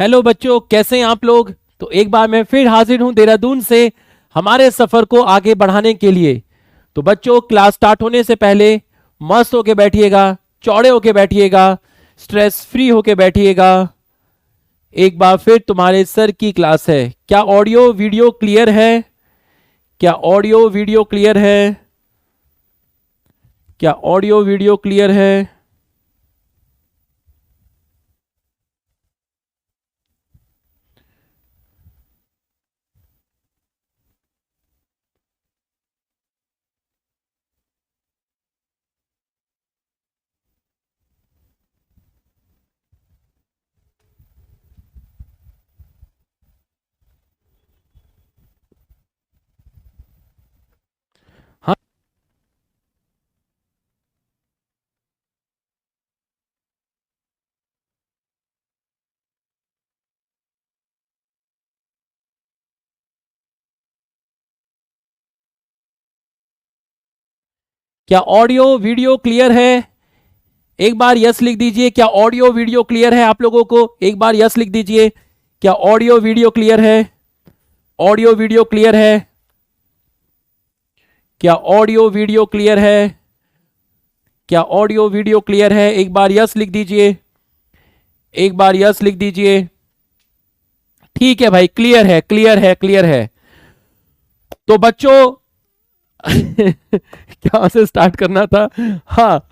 Hello बच्चों, कैसे हैं आप लोग। तो एक बार मैं फिर हाजिर हूं देहरादून से हमारे सफर को आगे बढ़ाने के लिए। तो बच्चों, क्लास स्टार्ट होने से पहले मस्त होके बैठिएगा, चौड़े होके बैठिएगा, स्ट्रेस फ्री होके बैठिएगा। एक बार फिर तुम्हारे सर की क्लास है। क्या ऑडियो वीडियो क्लियर है? क्या ऑडियो वीडियो क्लियर है? क्या ऑडियो वीडियो क्लियर है? हाँ, क्या ऑडियो वीडियो क्लियर है? एक बार यस लिख दीजिए। क्या ऑडियो वीडियो क्लियर है आप लोगों को? एक बार यस लिख दीजिए। क्या ऑडियो वीडियो क्लियर है? ऑडियो वीडियो क्लियर है? क्या ऑडियो वीडियो क्लियर है? क्या ऑडियो वीडियो क्लियर है? एक बार यस लिख दीजिए। एक बार यस लिख दीजिए। ठीक है भाई, क्लियर है, क्लियर है, क्लियर है। तो बच्चों क्या से स्टार्ट करना था? हाँ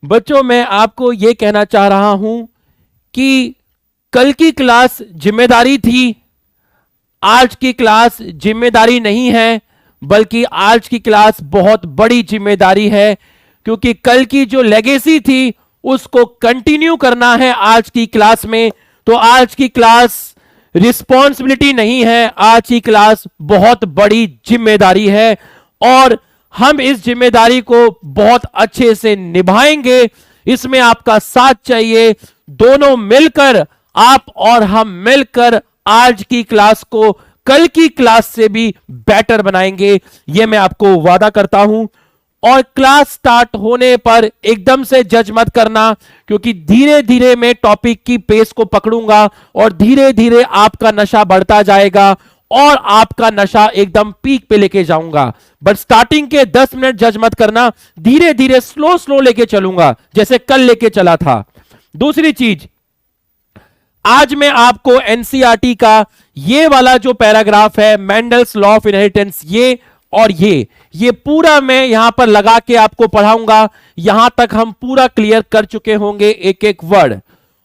बच्चों, मैं आपको यह कहना चाह रहा हूं कि कल की क्लास जिम्मेदारी थी, आज की क्लास जिम्मेदारी नहीं है, बल्कि आज की क्लास बहुत बड़ी जिम्मेदारी है। क्योंकि कल की जो लेगेसी थी उसको कंटिन्यू करना है आज की क्लास में। तो आज की क्लास रिस्पॉन्सिबिलिटी नहीं है, आज की क्लास बहुत बड़ी जिम्मेदारी है और हम इस जिम्मेदारी को बहुत अच्छे से निभाएंगे। इसमें आपका साथ चाहिए। दोनों मिलकर, आप और हम मिलकर आज की क्लास को कल की क्लास से भी बेटर बनाएंगे, यह मैं आपको वादा करता हूं। और क्लास स्टार्ट होने पर एकदम से जज मत करना, क्योंकि धीरे धीरे मैं टॉपिक की पेस को पकड़ूंगा और धीरे धीरे आपका नशा बढ़ता जाएगा और आपका नशा एकदम पीक पे लेके जाऊंगा। बट स्टार्टिंग के 10 मिनट जज मत करना, धीरे धीरे स्लो स्लो लेके चलूंगा, जैसे कल लेके चला था। दूसरी चीज, आज मैं आपको एनसीईआरटी का ये वाला जो पैराग्राफ है, मेंडल्स लॉ ऑफ इनहेरिटेंस, ये और ये पूरा मैं यहां पर लगा के आपको पढ़ाऊंगा। यहां तक हम पूरा क्लियर कर चुके होंगे एक एक वर्ड।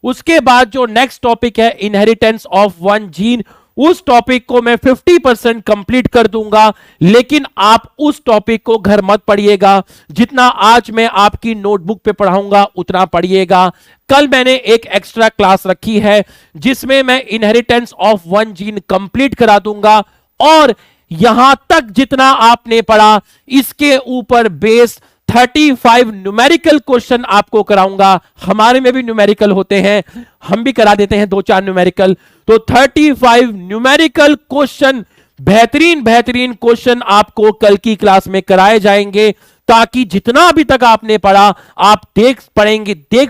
उसके बाद जो नेक्स्ट टॉपिक है, इनहेरिटेंस ऑफ वन जीन, उस टॉपिक को मैं 50% कंप्लीट कर दूंगा। लेकिन आप उस टॉपिक को घर मत पढ़िएगा, जितना आज मैं आपकी नोटबुक पे पढ़ाऊंगा उतना पढ़िएगा। कल मैंने एक एक्स्ट्रा क्लास रखी है जिसमें मैं inheritance of one gene complete करा दूंगा और यहां तक जितना आपने पढ़ा इसके ऊपर बेस 35 न्यूमेरिकल क्वेश्चन आपको कराऊंगा। हमारे में भी न्यूमेरिकल होते हैं, हम भी करा देते हैं 2-4 न्यूमेरिकल। तो 35 न्यूमेरिकल क्वेश्चन, बेहतरीन बेहतरीन क्वेश्चन आपको कल की क्लास में कराए जाएंगे, ताकि जितना अभी तक आपने पढ़ा आप देख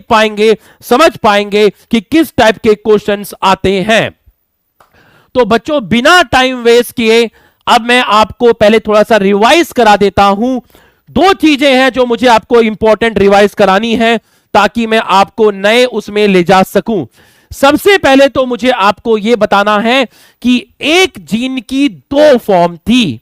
पाएंगे, समझ पाएंगे कि किस टाइप के क्वेश्चंस आते हैं। तो बच्चों, बिना टाइम वेस्ट किए अब मैं आपको पहले थोड़ा सा रिवाइज करा देता हूं। 2 चीजें हैं जो मुझे आपको इंपॉर्टेंट रिवाइज करानी है, ताकि मैं आपको नए उसमें ले जा सकूं। सबसे पहले तो मुझे आपको यह बताना है कि एक जीन की 2 फॉर्म थी।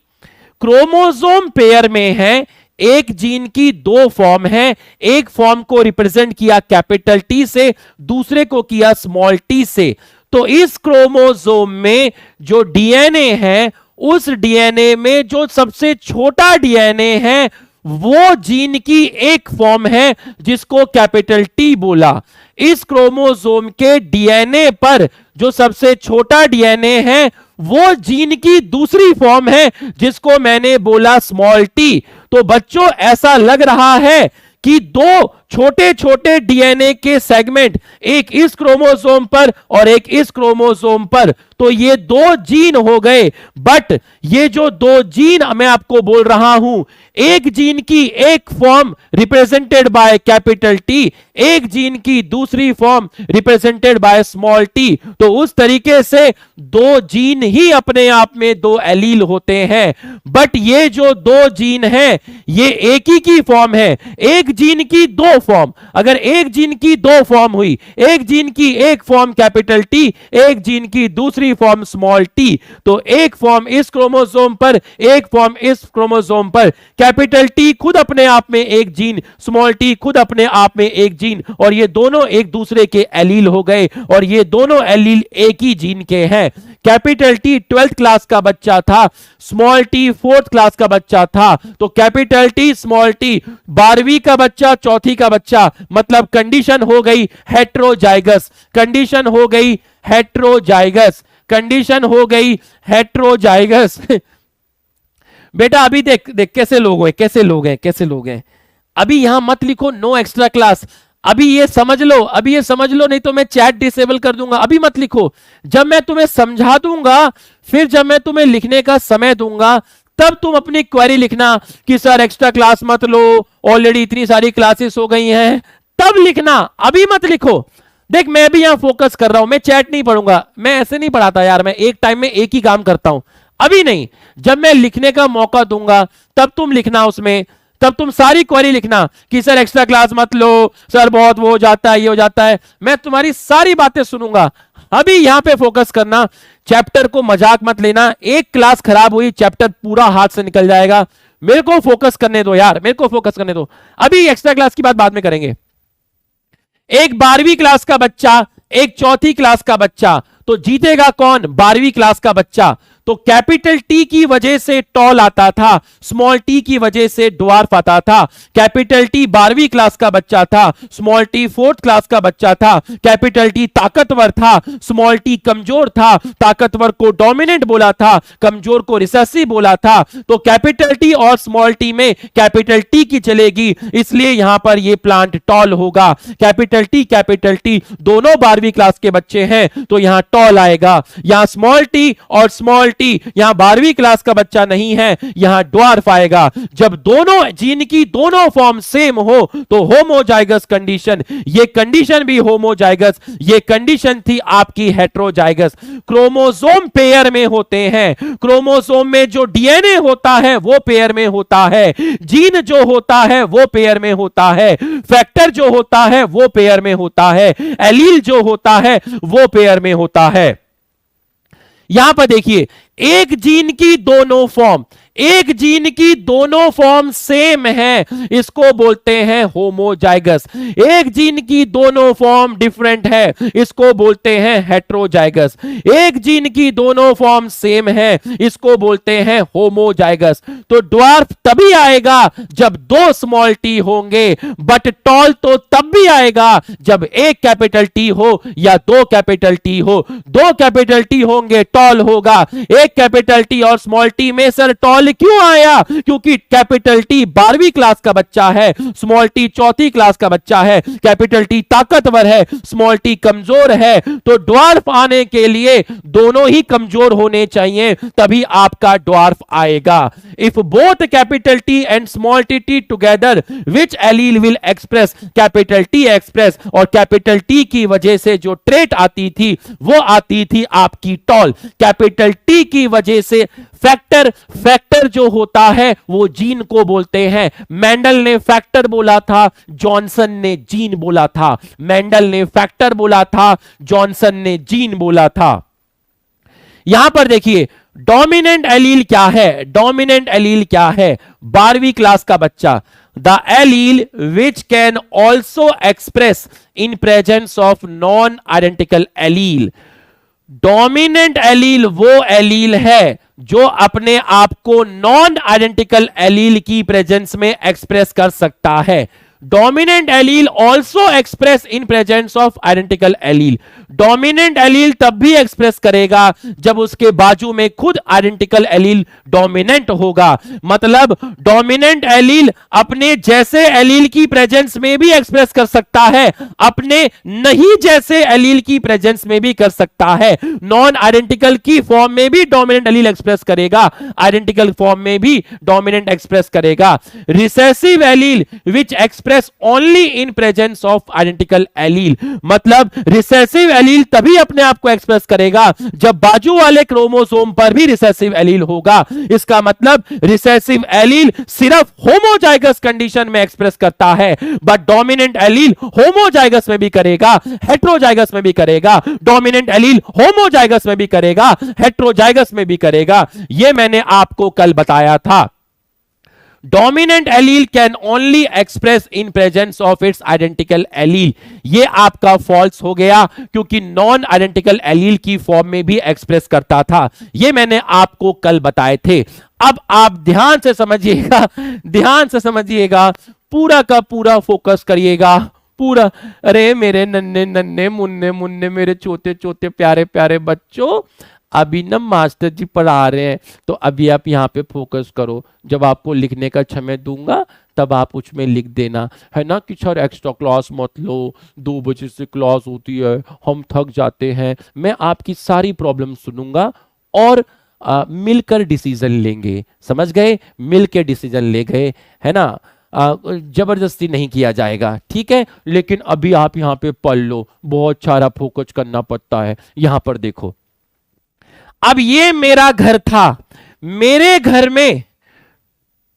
क्रोमोसोम पेयर में है, एक जीन की 2 फॉर्म है। एक फॉर्म को रिप्रेजेंट किया कैपिटल टी से, दूसरे को किया स्मॉल टी से। तो इस क्रोमोसोम में जो डीएनए है, उस डीएनए में जो सबसे छोटा डीएनए है वो जीन की एक फॉर्म है जिसको कैपिटल टी बोला। इस क्रोमोसोम के डीएनए पर जो सबसे छोटा डीएनए है वो जीन की दूसरी फॉर्म है जिसको मैंने बोला स्मॉल टी। तो बच्चों, ऐसा लग रहा है कि 2 छोटे छोटे डीएनए के सेगमेंट, एक इस क्रोमोसोम पर और एक इस क्रोमोसोम पर, तो ये दो जीन हो गए। बट ये जो दो जीन मैं आपको बोल रहा हूं, एक जीन की एक form represented by capital T, एक जीन की दूसरी form represented by small T. तो उस तरीके से दो जीन ही अपने आप में दो एलील होते हैं। बट ये जो दो जीन हैं, ये एक ही की फॉर्म है। एक जीन की दो फॉर्म, अगर एक जीन की दो फॉर्म हुई, एक जीन की एक फॉर्म कैपिटल टी, एक जीन की दूसरी फॉर्म स्मॉल टी, तो एक फॉर्म इस क्रोमोसोम पर, एक फॉर्म इस क्रोमोसोम पर। कैपिटल टी खुद अपने आप में एक जीन, स्मॉल टी खुद अपने आप में एक जीन, और ये दोनों एक दूसरे के एलील हो गए, और ये दोनों एलील एक ही जीन के हैं। कैपिटल टी 12th क्लास का बच्चा था, स्मॉल टी 4th क्लास का बच्चा था। तो कैपिटल टी स्मॉल टी 12वीं का बच्चा, चौथी का बच्चा, मतलब कंडीशन हो गई हेट्रोजाइगस, कंडीशन हो गई हेट्रोजाइगस, कंडीशन हो गई हेट्रोजाइगस। बेटा अभी देख देख कैसे लोग हैं, कैसे लोग हैं, कैसे लोग हैं। अभी यहां मत लिखो नो एक्स्ट्रा क्लास, अभी ये समझ लो, अभी ये समझ लो, नहीं तो मैं चैट डिसेबल कर दूंगा। अभी मत लिखो, जब मैं तुम्हें समझा दूंगा, फिर जब मैं तुम्हें लिखने का समय दूंगा, तब तुम अपनी क्वेरी लिखना कि सर एक्स्ट्रा क्लास मत लो, ऑलरेडी इतनी सारी क्लासेस हो गई हैं, तब लिखना, अभी मत लिखो। देख मैं भी यहां फोकस कर रहा हूं, मैं चैट नहीं पढ़ूंगा, मैं ऐसे नहीं पढ़ाता यार, मैं एक टाइम में एक ही काम करता हूं। अभी नहीं, जब मैं लिखने का मौका दूंगा तब तुम लिखना उसमें, तब तुम सारी क्वेरी लिखना कि सर एक्स्ट्रा क्लास मत लो, सर बहुत वो हो जाता है, ये हो जाता है। मैं तुम्हारी सारी बातें सुनूंगा, अभी यहां पे फोकस करना। चैप्टर को मजाक मत लेना, एक क्लास खराब हुई चैप्टर पूरा हाथ से निकल जाएगा। मेरे को फोकस करने दो यार, मेरे को फोकस करने दो। अभी एक्स्ट्रा क्लास की बात बाद में करेंगे। एक 12वीं क्लास का बच्चा, एक चौथी क्लास का बच्चा, तो जीतेगा कौन? 12वीं क्लास का बच्चा। तो कैपिटल टी की वजह से टॉल आता था, स्मॉल टी की वजह से ड्वार्फ आता था। कैपिटल टी 12वीं क्लास का बच्चा था, स्मॉल टी 4th क्लास का बच्चा था। कैपिटल टी ताकतवर था, स्मॉल टी कमजोर था। ताकतवर को डोमिनेंट बोला था, कमजोर को रिसेसिव बोला था। तो कैपिटल टी और स्मॉल टी में कैपिटल टी की चलेगी, इसलिए यहां पर यह प्लांट टॉल होगा। कैपिटल टी दोनों 12वीं क्लास के बच्चे हैं, तो यहां टॉल आएगा। यहां स्मॉल टी और स्मॉल टी, यहां 12वीं क्लास का बच्चा नहीं है, यहां ड्वार्फ आएगा। जब दोनों जीन की दोनों फॉर्म सेम हो तो होमोजाइगस कंडीशन, ये कंडीशन भी होमोजाइगस, ये कंडीशन थी आपकी हेट्रोजाइगस। क्रोमोसोम पेयर में होते हैं, क्रोमोसोम में जो डीएनए होता है वो पेयर में होता है, जीन जो होता है वो पेयर में होता है, फैक्टर जो होता है वो पेयर में होता है, एलील जो होता है वो पेयर में होता है। यहां पर देखिए, एक जीन की दोनों फॉर्म, एक जीन की दोनों फॉर्म सेम है, इसको बोलते हैं होमोजाइगस। एक जीन की दोनों फॉर्म डिफरेंट है, इसको बोलते हैं हेट्रोजाइगस। एक जीन की दोनों फॉर्म सेम है, इसको बोलते हैं होमोजाइगस। तो ड्वार्फ तभी आएगा जब दो स्मॉल टी होंगे, बट टॉल तो तब भी आएगा जब एक कैपिटल टी हो या दो कैपिटल टी हो। दो कैपिटल टी होंगे टॉल होगा, एक कैपिटल टी और स्मॉल टी में सर टॉल क्यों आया? क्योंकि कैपिटल टी 12वीं क्लास का बच्चा है, स्मॉल टी चौथी क्लास का बच्चा है। कैपिटल टी ताकतवर है, स्मॉल टी कमजोर है। तो ड्वार्फ आने के लिए दोनों ही कमजोर होने चाहिए, तभी आपका ड्वार्फ आएगा। If both capital T and small T together, which allele will express? Capital T express, और कैपिटल टी की वजह से जो ट्रेट आती थी वो आती थी आपकी टॉल। कैपिटल टी की वजह से फैक्टर, फैक्टर जो होता है वो जीन को बोलते हैं। मेंडल ने फैक्टर बोला था, जॉनसन ने जीन बोला था। मेंडल ने फैक्टर बोला था, जॉनसन ने जीन बोला था। यहां पर देखिए डोमिनेंट एलील क्या है, डोमिनेंट एलील क्या है? 12वीं क्लास का बच्चा, the allele which can also express in presence of non identical allele. Dominant allele वो एलील है जो अपने आप को नॉन आइडेंटिकल एलील की प्रेजेंस में एक्सप्रेस कर सकता है। Dominant allele also express in presence of identical allele. Dominant allele तब भी एक्सप्रेस करेगा जब उसके बाजू में खुद आइडेंटिकल एलील डोमिनेंट होगा। मतलब डोमिनेंट एलील अपने जैसे एलील की प्रेजेंस में भी एक्सप्रेस कर सकता है, अपने नहीं जैसे एलील की प्रेजेंस में भी कर सकता है। नॉन आइडेंटिकल की फॉर्म में भी डोमिनेंट एलील एक्सप्रेस करेगा, आइडेंटिकल फॉर्म में भी डोमिनेंट एक्सप्रेस करेगा। Recessive allele which express only in presence of identical allele. मतलब रिसेसिव एलील तभी अपने आप को एक्सप्रेस करेगा जब बाजू वाले क्रोमोसोम पर भी रिसेसिव एलील होगा। इसका मतलब रिसेसिव एलील सिर्फ होमोजाइगस कंडीशन में एक्सप्रेस करता है, बट डोमिनेंट एलील होमोजाइगस में भी करेगा, हेट्रोजाइगस में भी करेगा। डोमिनेंट एलील होमोजाइगस में भी करेगा, हेट्रोजाइगस में भी करेगा। यह मैंने आपको कल बताया था। Dominant allele can only express in presence of its identical allele. यह आपका फॉल्स हो गया क्योंकि नॉन आइडेंटिकल एलील की फॉर्म में भी एक्सप्रेस करता था। यह मैंने आपको कल बताए थे। अब आप ध्यान से समझिएगा, ध्यान से समझिएगा, पूरा का पूरा फोकस करिएगा, पूरा। अरे मेरे नन्हे नन्हे मुन्ने मुन्ने मेरे छोटे छोटे प्यारे प्यारे बच्चों, अभी ना मास्टर जी पढ़ा रहे हैं तो अभी आप यहाँ पे फोकस करो। जब आपको लिखने का समय दूंगा तब आप उसमें लिख देना, है ना। कि सर एक्स्ट्रा क्लास मत लो, 2 बजे से क्लास होती है, हम थक जाते हैं। मैं आपकी सारी प्रॉब्लम सुनूंगा और मिलकर डिसीजन लेंगे। समझ गए? मिलकर डिसीजन ले गए, है ना। जबरदस्ती नहीं किया जाएगा, ठीक है। लेकिन अभी आप यहाँ पे पढ़ लो, बहुत सारा फोकस करना पड़ता है। यहां पर देखो, अब ये मेरा घर था, मेरे घर में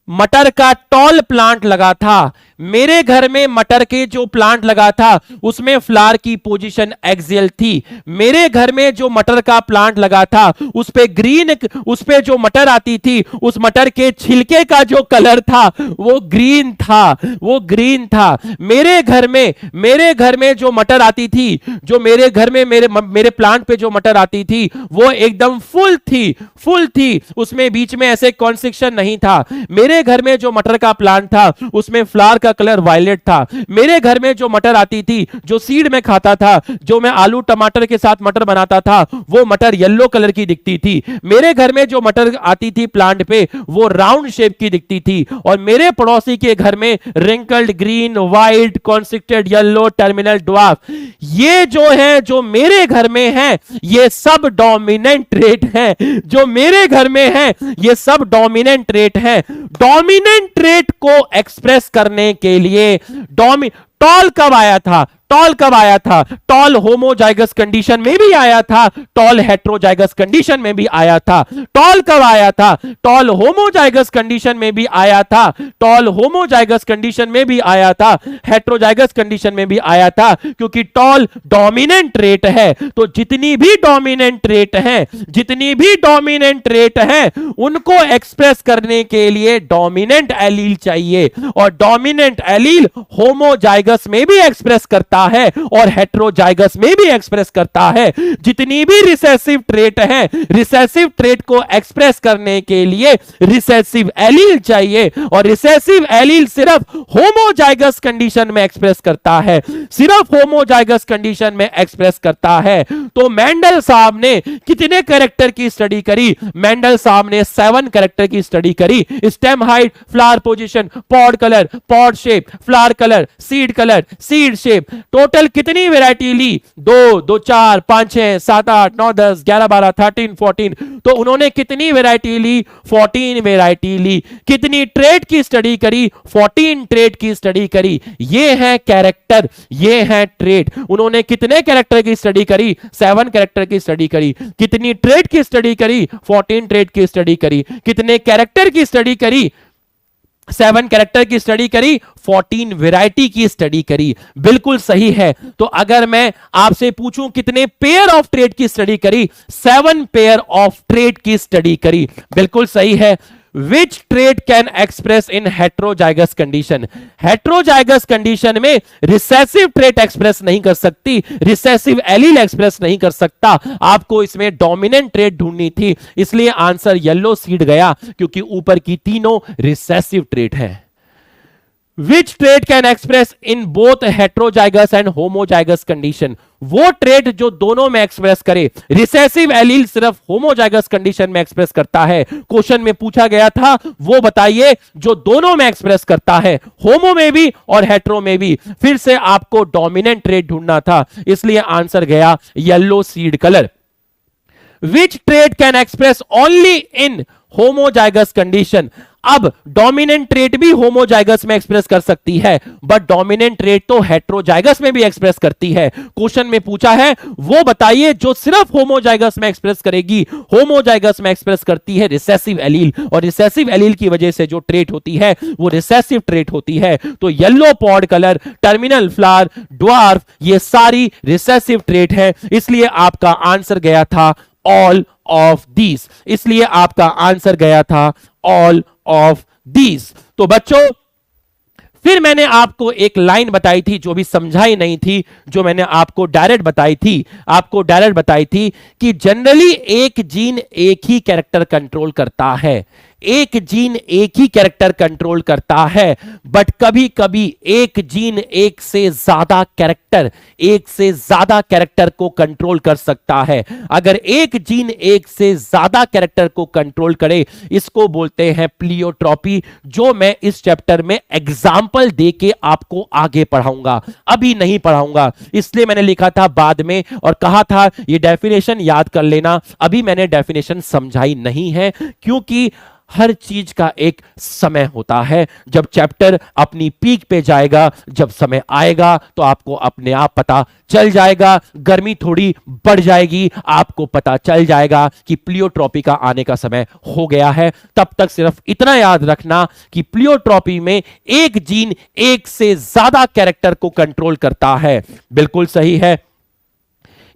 मटर का टॉल प्लांट लगा था। मेरे घर में मटर के जो प्लांट लगा था उसमें फ्लावर की पोजीशन एक्सियल थी। मेरे घर में जो मटर का प्लांट लगा था उस पे जो मटर आती थी, उस मटर के छिलके का जो कलर था वो ग्रीन था, वो ग्रीन था। मेरे घर में जो मटर आती थी, जो मेरे घर में मेरे प्लांट पे जो मटर आती थी वो एकदम फुल थी, उसमें बीच में ऐसे कॉन्स्ट्रिक्शन नहीं था। मेरे घर में जो मटर का प्लांट था उसमें फ्लावर का कलर वायलेट था। मेरे घर में जो मटर आती थी, जो सीड में खाता था, जो मैं आलू टमाटर के साथ मटर बनाता था, वो मटर येलो कलर की दिखती थी। मेरे घर में जो मटर आती थी प्लांट पे वो राउंड शेप की दिखती थी। और मेरे पड़ोसी के घर में wrinkled green, white, constricted yellow, terminal dwarf. ये जो है, जो मेरे घर में है, ये सब डोमिनेंट ट्रेट है। जो मेरे घर में है ये सब डोमिनेंट ट्रेट है। डोमिनेंट ट्रेट को एक्सप्रेस करने के लिए टॉल कब आया था? टॉल होमोजाइगस कंडीशन में भी आया था, टॉल हेट्रोजाइगस कंडीशन में भी आया था। टॉल कब आया था? टॉल होमोजाइगस कंडीशन में भी आया था, टॉल होमोजाइगस कंडीशन में भी आया था, हेट्रोजाइगस कंडीशन में भी आया था, क्योंकि टॉल डोमिनेंट ट्रेट है। तो जितनी भी डोमिनेंट ट्रेट है उनको एक्सप्रेस करने के लिए डोमिनेंट एलील चाहिए। और डोमिनेंट एलील होमोजाइगस में भी एक्सप्रेस करता है और हेट्रोजाइगस में भी एक्सप्रेस करता है। जितनी भी रिसेसिव ट्रेट है, रिसेसिव ट्रेट को एक्सप्रेस करने के लिए रिसेसिव एलील चाहिए। और रिसेसिव एलील सिर्फ होमोजाइगस कंडीशन में एक्सप्रेस करता है, सिर्फ होमोजाइगस कंडीशन में एक्सप्रेस करता है। तो मेंडल साहब ने कितने कैरेक्टर की स्टडी करी? मेंडल साहब ने 7 कैरेक्टर की स्टडी करी। Stem height, flower position, pod colour, pod shape, flower colour, seed shape. Total कितनी वैरायटी ली? 2, 2, 4, 5, 6, 7, 8, 9, 10, 11, 12, 13, 14। तो उन्होंने कितनी वैरायटी ली? 14 वैरायटी ली। कितनी ट्रेड की स्टडी करी? 14 ट्रेड की स्टडी करी। ये है कैरेक्टर, ये है ट्रेड। उन्होंने कितने कैरेक्टर की स्टडी करी? 7 कैरेक्टर की स्टडी करी। कितनी ट्रेड की स्टडी करी? 14 ट्रेड की स्टडी करी। कितने कैरेक्टर की स्टडी करी? 7 कैरेक्टर की स्टडी करी, 14 वैरायटी की स्टडी करी। बिल्कुल सही है। तो अगर मैं आपसे पूछूं कितने पेयर ऑफ ट्रेड की स्टडी करी? 7 पेयर ऑफ ट्रेड की स्टडी करी। बिल्कुल सही है। Which trait can express in heterozygous condition? Heterozygous condition में रिसेसिव ट्रेट एक्सप्रेस नहीं कर सकती, रिसेसिव एलील एक्सप्रेस नहीं कर सकता। आपको इसमें डोमिनेंट ट्रेट ढूंढनी थी, इसलिए आंसर येलो सीड गया, क्योंकि ऊपर की तीनों रिसेसिव ट्रेट है। Which trait can express in both heterozygous and homozygous condition, वो ट्रेट जो दोनों में एक्सप्रेस करे। रिसेसिव एलील सिर्फ होमोजाइगस कंडीशन में एक्सप्रेस करता है, क्वेश्चन में पूछा गया था, वो बताइए जो दोनों में एक्सप्रेस करता है, होमो में भी और हेट्रो में भी। फिर से आपको डोमिनेंट ट्रेट ढूंढना था, इसलिए आंसर गया yellow seed colour. Which trait can express only in homozygous condition, अब डोमिनेंट ट्रेट भी होमोजाइगस में एक्सप्रेस कर सकती है, बट डोमिनेंट ट्रेट तो हेट्रोजाइगस में भी एक्सप्रेस करती है। क्वेश्चन में पूछा है वो बताइए जो सिर्फ होमोजाइगस में एक्सप्रेस करेगी। होमोजाइगस में एक्सप्रेस करती है रिसेसिव एलील, और रिसेसिव एलील की वजह से जो ट्रेट होती है वो रिसेसिव ट्रेट होती है। तो yellow pod colour, terminal flower, dwarf, ये सारी रिसेसिव ट्रेट है, इसलिए आपका आंसर गया था ऑल ऑफ दीज, इसलिए आपका आंसर गया था ऑल ऑफ दीज। तो बच्चों फिर मैंने आपको एक लाइन बताई थी जो भी समझाई नहीं थी, जो मैंने आपको डायरेक्ट बताई थी कि जनरली एक जीन एक ही कैरेक्टर कंट्रोल करता है, एक जीन एक ही कैरेक्टर कंट्रोल करता है, बट कभी कभी एक जीन एक से ज्यादा कैरेक्टर को कंट्रोल कर सकता है। अगर एक जीन एक से ज्यादा कैरेक्टर को कंट्रोल करे, इसको बोलते हैं प्लियोट्रॉपी, जो मैं इस चैप्टर में एग्जाम्पल देके आपको आगे पढ़ाऊंगा, अभी नहीं पढ़ाऊंगा, इसलिए मैंने लिखा था बाद में और कहा था ये डेफिनेशन याद कर लेना। अभी मैंने डेफिनेशन समझाई नहीं है, क्योंकि हर चीज का एक समय होता है। जब चैप्टर अपनी पीक पे जाएगा, जब समय आएगा तो आपको अपने आप पता चल जाएगा, गर्मी थोड़ी बढ़ जाएगी, आपको पता चल जाएगा कि प्लियोट्रॉपी का आने का समय हो गया है। तब तक सिर्फ इतना याद रखना कि प्लियोट्रॉपी में एक जीन एक से ज्यादा कैरेक्टर को कंट्रोल करता है। बिल्कुल सही है।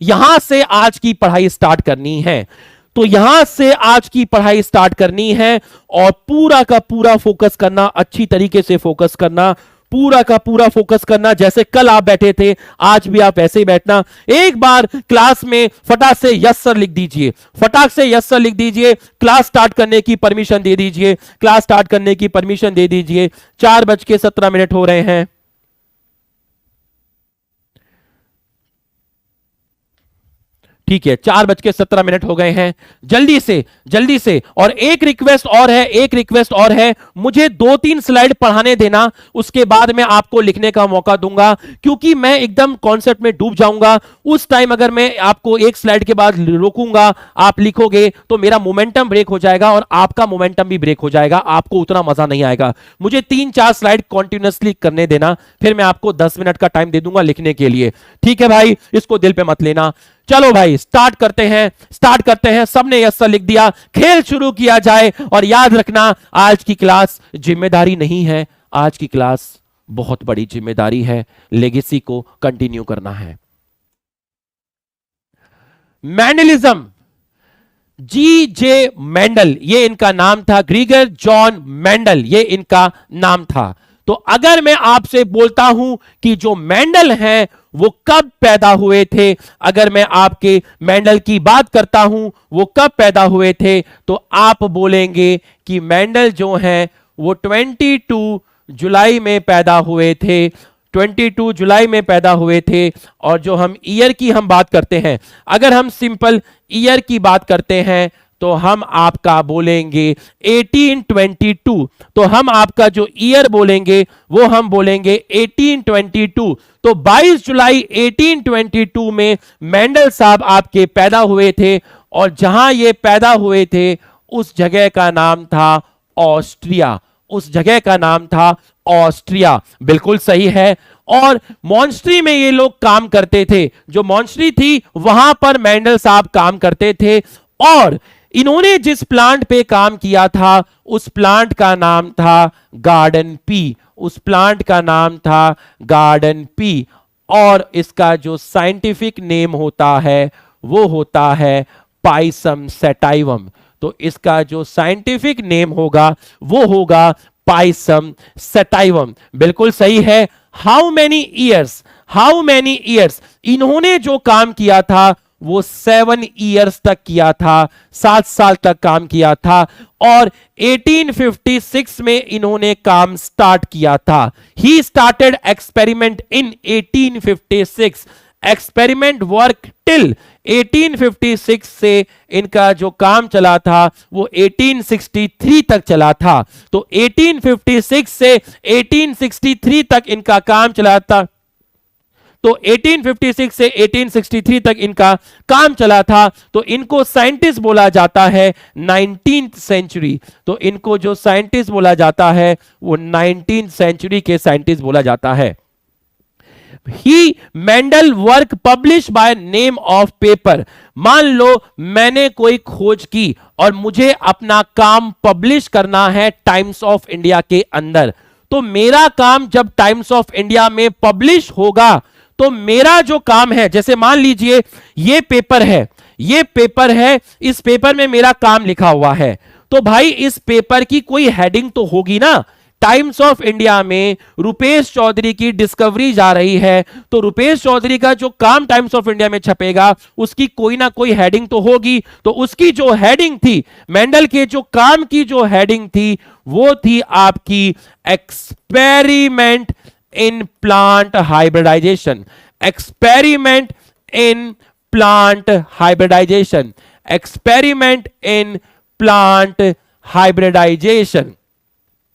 यहां से आज की पढ़ाई स्टार्ट करनी है, तो यहां से आज की पढ़ाई स्टार्ट करनी है और पूरा का पूरा फोकस करना, अच्छी तरीके से फोकस करना, पूरा का पूरा फोकस करना। जैसे कल आप बैठे थे, आज भी आप ऐसे ही बैठना। एक बार क्लास में फटाक से यस सर लिख दीजिए, फटाक से यस सर लिख दीजिए। क्लास स्टार्ट करने की परमिशन दे दीजिए, क्लास स्टार्ट करने की परमिशन दे दीजिए। 4:17 हो रहे हैं। ठीक है, 4:17 हो गए हैं। जल्दी से। और एक रिक्वेस्ट और है, मुझे 2-3 स्लाइड पढ़ाने देना, उसके बाद मैं आपको लिखने का मौका दूंगा, क्योंकि मैं एकदम कॉन्सेप्ट में डूब जाऊंगा। उस टाइम अगर मैं आपको एक स्लाइड के बाद रोकूंगा, आप लिखोगे तो मेरा मोमेंटम ब्रेक हो जाएगा और आपका मोमेंटम भी ब्रेक हो जाएगा, आपको उतना मजा नहीं आएगा। मुझे 3-4 स्लाइड कॉन्टिन्यूअसली करने देना, फिर मैं आपको 10 मिनट का टाइम दे दूंगा लिखने के लिए। ठीक है भाई, इसको दिल पे मत लेना। चलो भाई स्टार्ट करते हैं। सबने यस सर लिख दिया, खेल शुरू किया जाए। और याद रखना, आज की क्लास जिम्मेदारी नहीं है, आज की क्लास बहुत बड़ी जिम्मेदारी है, लेगेसी को कंटिन्यू करना है। Mendelism, G.J. मेंडल, ये इनका नाम था। ग्रीगर जॉन मेंडल, ये इनका नाम था। तो अगर मैं आपसे बोलता हूं कि जो मेंडल हैं वो कब पैदा हुए थे, अगर मैं आपके मेंडल की बात करता हूं वो कब पैदा हुए थे, तो आप बोलेंगे कि मेंडल जो हैं वो 22 जुलाई में पैदा हुए थे। 22 जुलाई में पैदा हुए थे। और जो हम ईयर की हम बात करते हैं, अगर हम सिंपल ईयर की बात करते हैं तो हम आपका बोलेंगे 1822। तो हम आपका जो ईयर बोलेंगे वो हम बोलेंगे 1822। तो 22 जुलाई 1822 में मेंडल साहब आपके पैदा हुए थे, और जहां ये पैदा हुए थे उस जगह का नाम था ऑस्ट्रिया, उस जगह का नाम था ऑस्ट्रिया। बिल्कुल सही है। और मॉन्स्ट्री में ये लोग काम करते थे, जो मॉन्स्ट्री थी वहां पर मेंडल साहब काम करते थे। और इन्होंने जिस प्लांट पे काम किया था उस प्लांट का नाम था गार्डन पी, उस प्लांट का नाम था गार्डन पी। और इसका जो साइंटिफिक नेम होता है वो होता है पाइसम सेटाइवम। तो इसका जो साइंटिफिक नेम होगा वो होगा पाइसम सेटाइवम। बिल्कुल सही है। हाउ मेनी ईयर्स, इन्होंने जो काम किया था वो 7 ईयर्स तक किया था, 7 साल तक काम किया था और 1856 में इन्होंने काम स्टार्ट किया था। He started experiment in 1856, experiment work till 1856 से इनका जो काम चला था वो 1863 तक चला था। तो 1856 से 1863 तक इनका काम चला था। तो 1856 से 1863 तक इनका काम चला था। तो इनको साइंटिस्ट बोला जाता है 19th सेंचुरी। तो इनको जो साइंटिस्ट बोला जाता है वो 19th सेंचुरी के साइंटिस्ट बोला जाता है। He Mendel work publish by name of paper. मान लो मैंने कोई खोज की और मुझे अपना काम पब्लिश करना है टाइम्स ऑफ इंडिया के अंदर, तो मेरा काम जब टाइम्स ऑफ इंडिया में पब्लिश होगा तो मेरा जो काम है, जैसे मान लीजिए ये पेपर है, ये पेपर है, इस पेपर में मेरा काम लिखा हुआ है, तो भाई इस पेपर की कोई हेडिंग तो होगी ना। टाइम्स ऑफ इंडिया में रुपेश चौधरी की डिस्कवरी जा रही है, तो रुपेश चौधरी का जो काम टाइम्स ऑफ इंडिया में छपेगा उसकी कोई ना कोई हेडिंग तो होगी। तो उसकी जो हेडिंग थी, मेंडल के जो काम की जो हेडिंग थी वो थी आपकी experiment in plant hybridization. Experiment in plant hybridization, experiment in plant hybridization.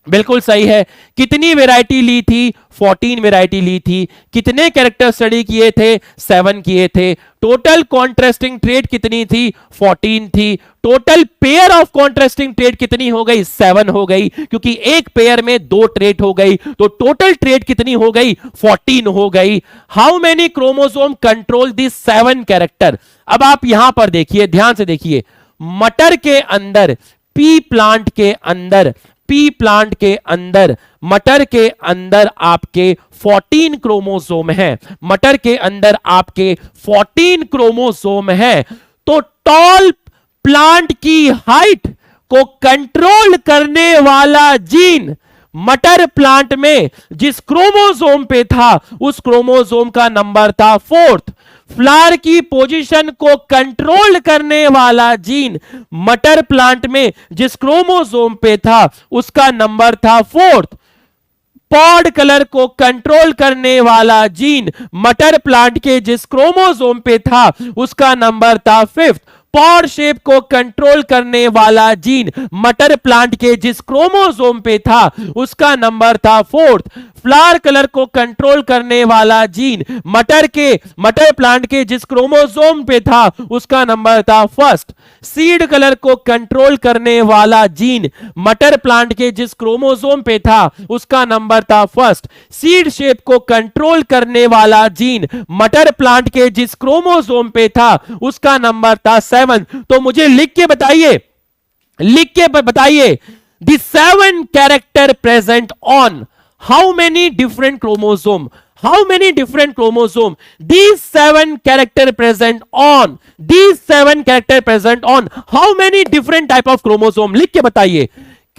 बिल्कुल सही है। कितनी वैरायटी ली थी? 14 वैरायटी ली थी। कितने कैरेक्टर स्टडी किए थे? 7 किए थे। टोटल कॉन्ट्रास्टिंग ट्रेड कितनी थी? 14 थी। Total pair of contrasting trade कितनी हो गई? 7 हो गई, क्योंकि एक पेयर में 2 ट्रेड हो गई, तो टोटल ट्रेड कितनी हो गई? 14 हो गई। How many chromosome control this 7 character? अब आप यहां पर देखिए, ध्यान से देखिए, मटर के अंदर, पी प्लांट के अंदर, पी प्लांट के अंदर, मटर के अंदर आपके 14 क्रोमोसोम हैं। मटर के अंदर आपके 14 क्रोमोसोम हैं। तो टॉल प्लांट की हाइट को कंट्रोल करने वाला जीन मटर प्लांट में जिस क्रोमोसोम पे था उस क्रोमोसोम का नंबर था 4th। फ्लावर की पोजीशन को कंट्रोल करने वाला जीन मटर प्लांट में जिस क्रोमोसोम पे था उसका नंबर था 4th। पॉड कलर को कंट्रोल करने वाला जीन मटर प्लांट के जिस क्रोमोसोम पे था उसका नंबर था 5th। पॉड शेप को कंट्रोल करने वाला जीन मटर प्लांट के जिस क्रोमोसोम पे था उसका नंबर था 4th। फ्लावर कलर को कंट्रोल करने वाला जीन मटर प्लांट के जिस क्रोमोसोम पे था उसका नंबर था 1st। सीड कलर को कंट्रोल करने वाला जीन मटर प्लांट के जिस क्रोमोसोम पे था उसका नंबर था 1st। सीड शेप को कंट्रोल करने वाला जीन मटर प्लांट के जिस क्रोमोसोम पे था उसका नंबर था 7। तो मुझे लिख के बताइए the 7 character present on how many different chromosome? How many different chromosome? These 7 character present on. These 7 character present on. How many different type of chromosome? लिख के बताइए.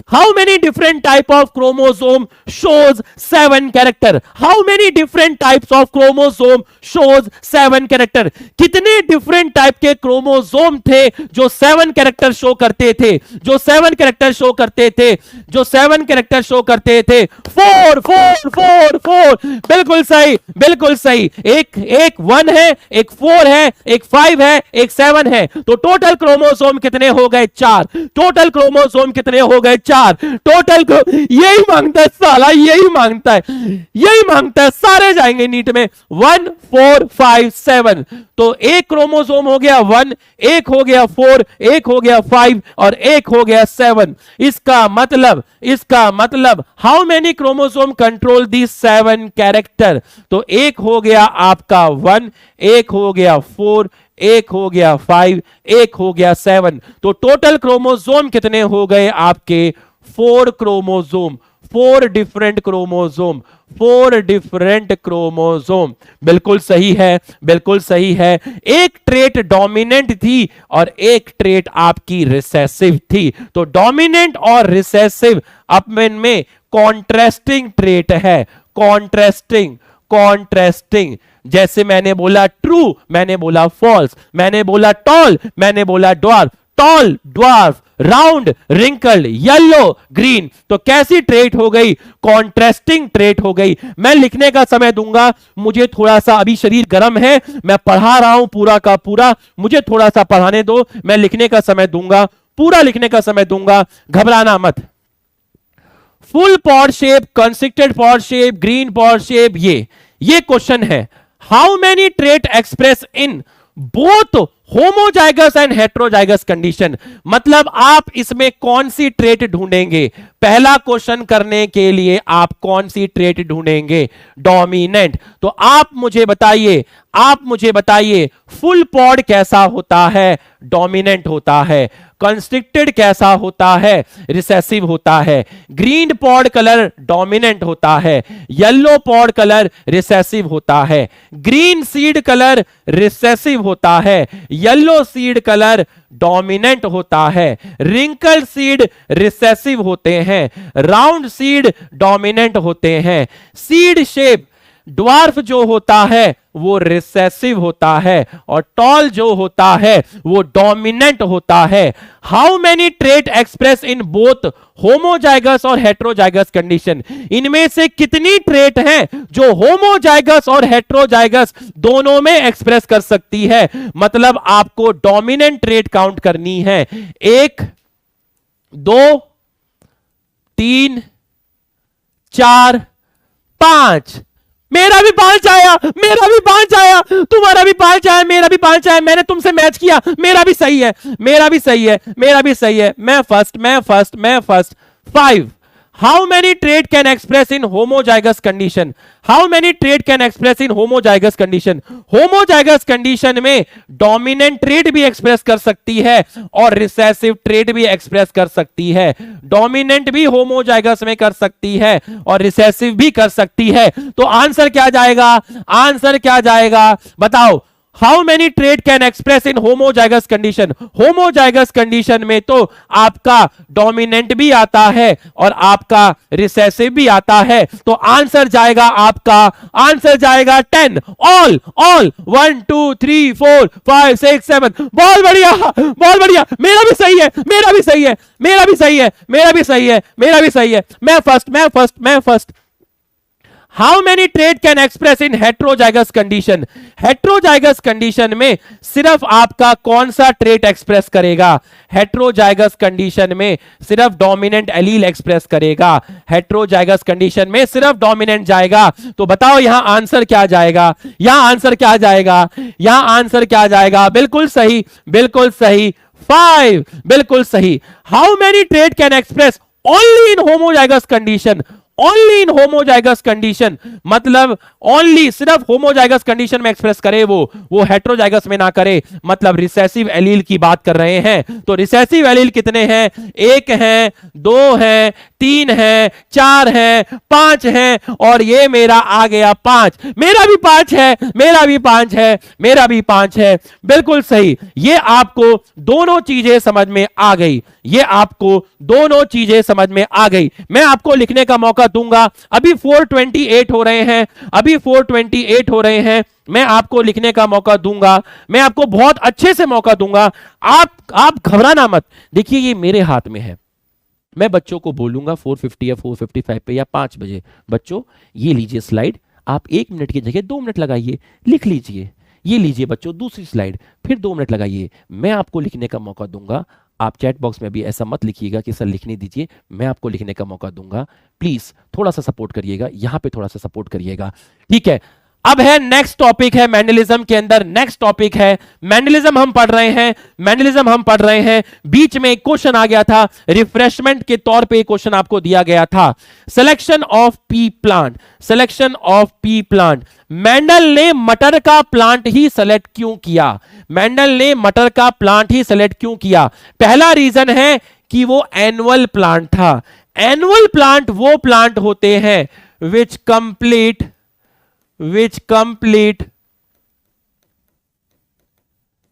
How many different type of chromosome shows 7 character? How many different types of chromosome shows 7 character? कितने different type के chromosome थे जो 7 character show करते थे? जो 7 character show करते थे? जो 7 character show करते थे? 4 4 4 4। बिल्कुल सही, बिल्कुल सही। एक 1 है, एक 4 है, एक 5 है, एक 7 है। तो टोटल क्रोमोसोम कितने हो गए? 4। टोटल क्रोमोसोम कितने हो गए? 4। टोटल को यही मांगता है साला, यही मांगता है, सारे जाएंगे नीट में। 1 4 5 7। तो एक क्रोमोसोम हो गया 1, एक हो गया 4, एक हो गया 5 और एक हो गया 7। इसका मतलब how many chromosome control the 7 character? तो एक हो गया आपका 1, एक हो गया 4, एक हो गया 5, एक हो गया 7। तो टोटल क्रोमोसोम कितने हो गए आपके? 4 chromosome, 4 different chromosome, 4 different chromosome. बिल्कुल सही है, बिल्कुल सही है। एक ट्रेट डोमिनेंट थी और एक ट्रेट आपकी रिसेसिव थी। तो डोमिनेंट और रिसेसिव अपन में कॉन्ट्रास्टिंग ट्रेट है। कॉन्ट्रास्टिंग। जैसे मैंने बोला ट्रू, मैंने बोला फॉल्स, मैंने बोला टॉल, मैंने बोला dwarf. Tall, dwarf, round, wrinkled, yellow, green. तो कैसी ट्रेट हो गई? कॉन्ट्रास्टिंग ट्रेट हो गई। मैं लिखने का समय दूंगा, मुझे थोड़ा सा अभी शरीर गर्म है, मैं पढ़ा रहा हूं पूरा का पूरा, मुझे थोड़ा सा पढ़ाने दो, मैं लिखने का समय दूंगा, पूरा लिखने का समय दूंगा, घबराना मत। Full pod shape, constructed pod shape, green pod shape, ये क्वेश्चन है। How many trait express in both homozygous and heterozygous condition. मतलब आप इसमें कौन सी ट्रेट ढूंढेंगे? पहला क्वेश्चन करने के लिए आप कौन सी ट्रेट ढूंढेंगे? डोमिनेंट। तो आप मुझे बताइए फुल पॉड कैसा होता है? डोमिनेंट होता है। कंस्ट्रिक्टेड कैसा होता है? रिसेसिव होता है। ग्रीन पॉड कलर डोमिनेंट होता है, येलो पॉड कलर रिसेसिव होता है, ग्रीन सीड कलर रिसेसिव होता है, येलो सीड कलर डोमिनेंट होता है, रिंकल सीड रिसेसिव होते हैं, राउंड सीड डोमिनेंट होते हैं, सीड शेप ड्वार्फ जो होता है वो रिसेसिव होता है और टॉल जो होता है वो डोमिनेंट होता है। How many trait express in both homozygous और हेट्रोजाइगस कंडीशन। इनमें से कितनी ट्रेट हैं जो होमोजाइगस और हेट्रोजाइगस दोनों में एक्सप्रेस कर सकती है? मतलब आपको डोमिनेंट ट्रेट काउंट करनी है। 1 2 3 4 5। मेरा भी 5 आया, मेरा भी 5 आया, तुम्हारा भी 5 आया, मेरा भी 5 आया। मैंने तुमसे मैच किया, मेरा भी सही है, मेरा भी सही है, मेरा भी सही है। मैं first. 5। How many trait can express in homozygous condition? How many trait can express in homozygous condition? Homozygous condition में डोमिनेंट ट्रेट भी एक्सप्रेस कर सकती है और रिसेसिव ट्रेट भी एक्सप्रेस कर सकती है। डोमिनेंट भी होमोजाइगस में कर सकती है और रिसेसिव भी कर सकती है। तो आंसर क्या जाएगा? आंसर क्या जाएगा बताओ? How many trait can express in homozygous condition? Homozygous condition में तो आपका डोमिनेंट भी आता है और आपका रिसेसिव भी आता है। तो आंसर जाएगा आपका, आंसर जाएगा 10। ऑल 1 2 3 4 5 6 7। बहुत बढ़िया, बहुत बढ़िया। मेरा भी सही है, मेरा भी सही है, मेरा भी सही है, मेरा भी सही है, मेरा भी सही है। मैं first. How many trait can express in heterozygous condition? Heterozygous condition में सिर्फ आपका कौन सा ट्रेट एक्सप्रेस करेगा? हेट्रोजाइगस कंडीशन में सिर्फ डोमिनेंट एलील एक्सप्रेस करेगा। हेट्रोजाइगस कंडीशन में सिर्फ डोमिनेंट जाएगा। तो बताओ यहां आंसर क्या जाएगा? यहां आंसर क्या जाएगा? यहां आंसर क्या जाएगा? बिल्कुल सही, बिल्कुल सही। 5 बिल्कुल सही। How many trait can express only in homozygous condition? Only in homozygous condition मतलब ओनली सिर्फ होमोजाइगस कंडीशन में एक्सप्रेस करे, वो हेट्रोजाइगस में ना करे। मतलब रिसेसिव एलील की बात कर रहे हैं। तो रिसेसिव एलील कितने हैं? 1 है, 2 है, 3 है, 4 है, 5 है और ये मेरा आ गया 5। मेरा भी 5 है, मेरा भी 5 है, मेरा भी 5 है। बिल्कुल सही। ये आपको दोनों चीजें समझ में आ गई, ये आपको दोनों चीजें समझ में आ गई। मैं आपको लिखने का मौका दूंगा। अभी 428 हो रहे हैं, अभी 428 हो रहे हैं। मैं आपको लिखने का मौका दूंगा, मैं आपको बहुत अच्छे से मौका दूंगा। आप घबराना मत। देखिए ये मेरे हाथ में है। मैं बच्चों को बोलूंगा 450 या 455 पे या 5 बजे, बच्चों ये लीजिए स्लाइड, आप 1 मिनट की जगह 2 मिनट लगाइए, लिख लीजिए। ये लीजिए बच्चों दूसरी स्लाइड, फिर 2 मिनट लगाइए। मैं आपको लिखने का मौका दूंगा। आप चैट बॉक्स में भी ऐसा मत लिखिएगा कि सर लिखने दीजिए, मैं आपको लिखने का मौका दूंगा। प्लीज थोड़ा सा सपोर्ट करिएगा, यहां पे थोड़ा सा सपोर्ट करिएगा, ठीक है। अब है नेक्स्ट टॉपिक है मैंडेलिज्म के अंदर, नेक्स्ट टॉपिक है मैंडेलिज्म। हम पढ़ रहे हैं, मैंडेलिज्म हम पढ़ रहे हैं। बीच में एक क्वेश्चन आ गया था, रिफ्रेशमेंट के तौर पे एक क्वेश्चन आपको दिया गया था। Selection of P plant, selection of P plant. Mendel ने मटर का प्लांट ही सेलेक्ट क्यों किया? मेंडल ने मटर का प्लांट ही सेलेक्ट क्यों किया? पहला रीजन है कि वो एनुअल प्लांट था। एनुअल प्लांट वो प्लांट होते हैं विच complete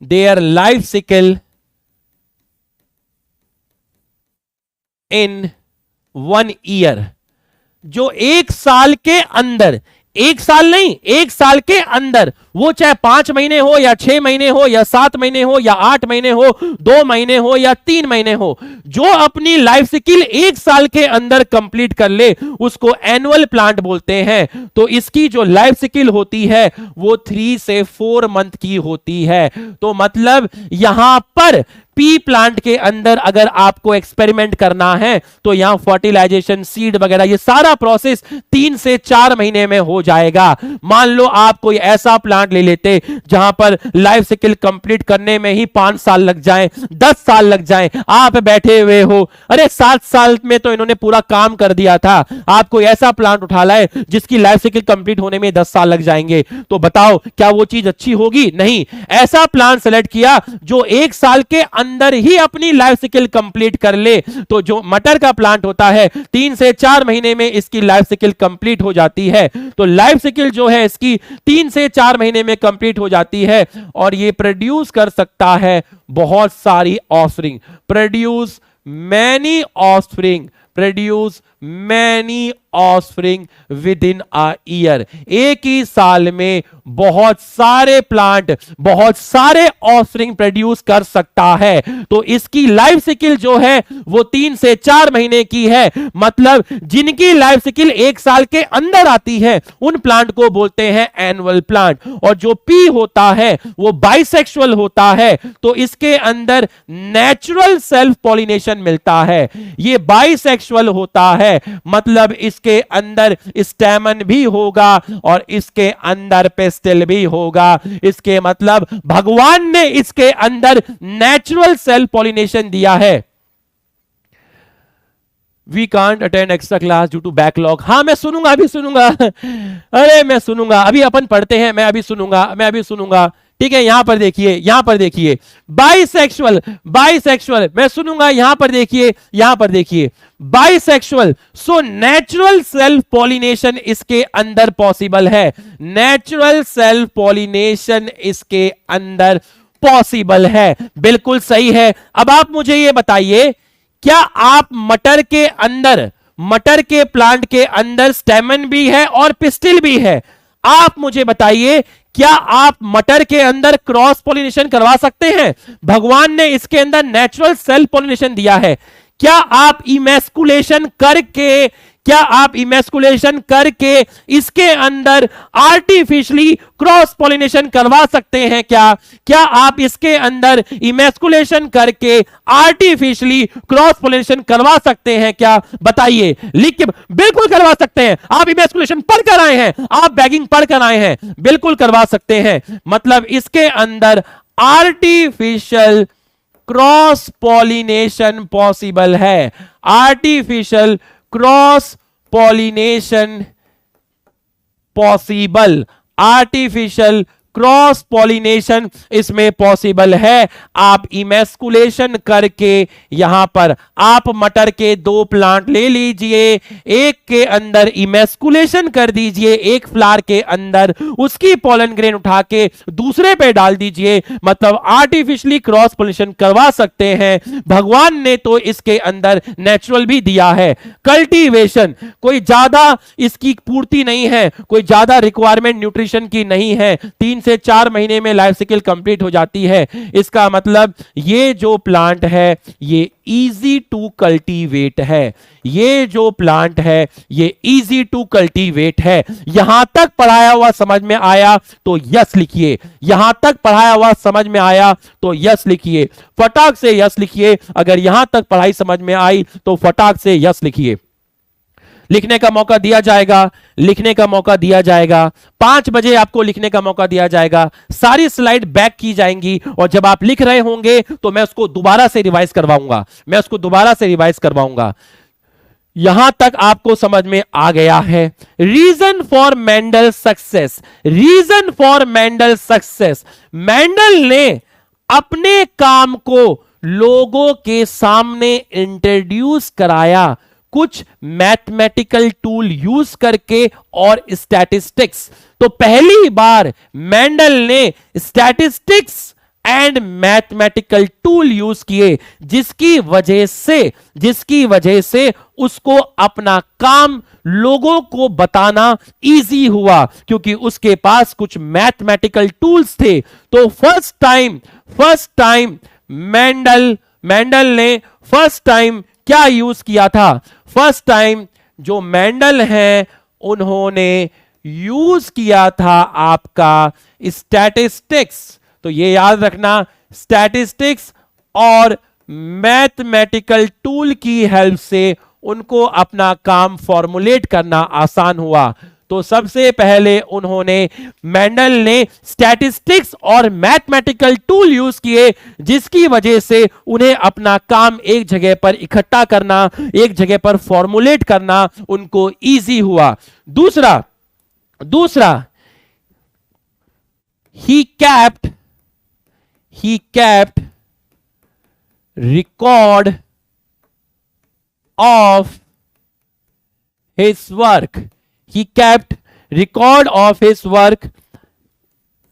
their life cycle in 1 year। जो 1 साल के अंदर एक साल नहीं, एक साल के अंदर, वो चाहे 5 महीने हो या 6 महीने हो या 7 महीने हो या 8 महीने हो, 2 महीने हो या 3 महीने हो, जो अपनी लाइफ साइकिल एक साल के अंदर कंप्लीट कर ले उसको एनुअल प्लांट बोलते हैं। तो इसकी जो लाइफ साइकिल होती है वो 3 से 4 मंथ की होती है। तो मतलब यहां पर पी प्लांट के अंदर अगर आपको एक्सपेरिमेंट करना है तो यहां फर्टिलाइजेशन, सीड वगैरह ये सारा प्रोसेस 3 से 4 महीने में हो जाएगा। मान लो आप कोई ऐसा प्लांट ले लेते जहां पर लाइफ साइकिल कंप्लीट करने में ही 5 साल लग जाए, 10 साल लग जाए, आप बैठे हुए हो, अरे 7 साल में तो इन्होंने पूरा काम कर दिया था, आप कोई ऐसा प्लांट उठा लाए जिसकी लाइफ साइकिल कंप्लीट होने में 10 साल लग जाएंगे, तो बताओ क्या वो चीज अच्छी होगी? नहीं। ऐसा प्लांट सेलेक्ट किया जो 1 साल के अंदर ही अपनी लाइफ साइकिल कंप्लीट कर ले। तो जो मटर का प्लांट होता है 3 से 4 महीने में इसकी लाइफ साइकिल कंप्लीट हो जाती है। तो लाइफ साइकिल जो है इसकी 3 से 4 महीने में कंप्लीट हो जाती है और ये प्रोड्यूस कर सकता है बहुत सारी offspring, produce many offspring, produce many offspring with in a year. एक ही साल में बहुत सारे प्लांट, बहुत सारे ऑफस्प्रिंग प्रोड्यूस कर सकता है। तो इसकी लाइफ साइकिल जो है वो 3 से 4 महीने की है। मतलब जिनकी लाइफ साइकिल 1 साल के अंदर आती है उन प्लांट को बोलते हैं एनुअल प्लांट। और जो पी होता है वो बाइसेक्सुअल होता है, तो इसके अंदर नेचुरल सेल्फ पॉलिनेशन मिलता है। ये बाइसेक्सुअल होता है, मतलब इसके अंदर स्टैमन भी होगा और इसके अंदर पेस्टिल भी होगा। इसके मतलब भगवान ने इसके अंदर नेचुरल सेल्फ पॉलिनेशन दिया है। We can't attend extra class due to backlog. हाँ मैं सुनूंगा, अभी सुनूंगा, अरे मैं सुनूंगा, अभी अपन पढ़ते हैं, मैं अभी सुनूंगा। ठीक है, यहां पर देखिए बाइसेक्सुअल, बाइसेक्सुअल मैं सुनूंगा। यहां पर देखिए bisexual. So natural self pollination इसके अंदर पॉसिबल है, नेचुरल सेल्फ पॉलिनेशन इसके अंदर पॉसिबल है। बिल्कुल सही है। अब आप मुझे ये बताइए, क्या आप मटर के प्लांट के अंदर स्टेमन भी है और पिस्टिल भी है? आप मुझे बताइए, क्या आप मटर के अंदर क्रॉस पॉलिनेशन करवा सकते हैं? भगवान ने इसके अंदर नेचुरल सेल्फ पॉलिनेशन दिया है। क्या आप इमेस्कुलेशन करके इसके अंदर आर्टिफिशियली क्रॉस पॉलिनेशन करवा सकते हैं? क्या आप इसके अंदर इमेस्कुलेशन करके आर्टिफिशियली क्रॉस पॉलिनेशन करवा सकते हैं? क्या बताइए, लिख के। बिल्कुल करवा सकते हैं। आप इमेस्कुलेशन पढ़ कर आए हैं, आप बैगिंग पढ़ कर आए हैं, बिल्कुल करवा सकते हैं। मतलब इसके अंदर आर्टिफिशियल क्रॉस पॉलिनेशन पॉसिबल है, artificial cross pollination possible, artificial cross pollination इसमें पॉसिबल है। आप इमेस्कुलेशन करके यहां पर आप मटर के 2 प्लांट ले लीजिए, एक के अंदर इमेस्कुलेशन कर दीजिए, एक फ्लावर के अंदर, उसकी पॉलन ग्रेन उठा के दूसरे पे डाल दीजिए। मतलब आर्टिफिशियली क्रॉस पॉलिनेशन करवा सकते हैं। भगवान ने तो इसके अंदर नेचुरल भी दिया है। कल्टीवेशन कोई ज्यादा इसकी पूर्ति नहीं है, कोई ज्यादा रिक्वायरमेंट न्यूट्रिशन की नहीं है, 3 से 4 महीने में लाइफ साइकिल कंप्लीट हो जाती है। इसका मतलब ये जो प्लांट है ये इजी टू कल्टीवेट है, ये जो प्लांट है ये इजी टू कल्टीवेट है। यहां तक पढ़ाया हुआ समझ में आया तो यस लिखिए, यहां तक पढ़ाया हुआ समझ में आया तो यस लिखिए, फटाक से यस लिखिए। अगर यहां तक पढ़ाई समझ में आई तो फटाक से यस लिखिए। लिखने का मौका दिया जाएगा, 5 बजे आपको लिखने का मौका दिया जाएगा। सारी स्लाइड बैक की जाएंगी और जब आप लिख रहे होंगे तो मैं उसको दोबारा से रिवाइज करवाऊंगा, यहां तक आपको समझ में आ गया है। Reason for Mendel success, Mendel ने अपने काम को लोगों के सामने इंट्रोड्यूस कराया, कुछ मैथमेटिकल टूल यूज करके और स्टैटिस्टिक्स। तो पहली बार मेंडल ने statistics and mathematical tool use किए, जिसकी वजह से उसको अपना काम लोगों को बताना इजी हुआ क्योंकि उसके पास कुछ मैथमेटिकल टूल्स थे। तो फर्स्ट टाइम मेंडल ने फर्स्ट टाइम क्या यूज किया था? फर्स्ट टाइम जो मेंडल हैं उन्होंने यूज किया था आपका स्टैटिस्टिक्स। तो ये याद रखना, स्टैटिस्टिक्स और मैथमेटिकल टूल की हेल्प से उनको अपना काम फॉर्मुलेट करना आसान हुआ। तो सबसे पहले उन्होंने मेंडल ने स्टैटिस्टिक्स और मैथमेटिकल टूल यूज किए, जिसकी वजह से उन्हें अपना काम एक जगह पर इकट्ठा करना, एक जगह पर फॉर्मुलेट करना उनको इजी हुआ। दूसरा he kept record of his work. He kept record of his work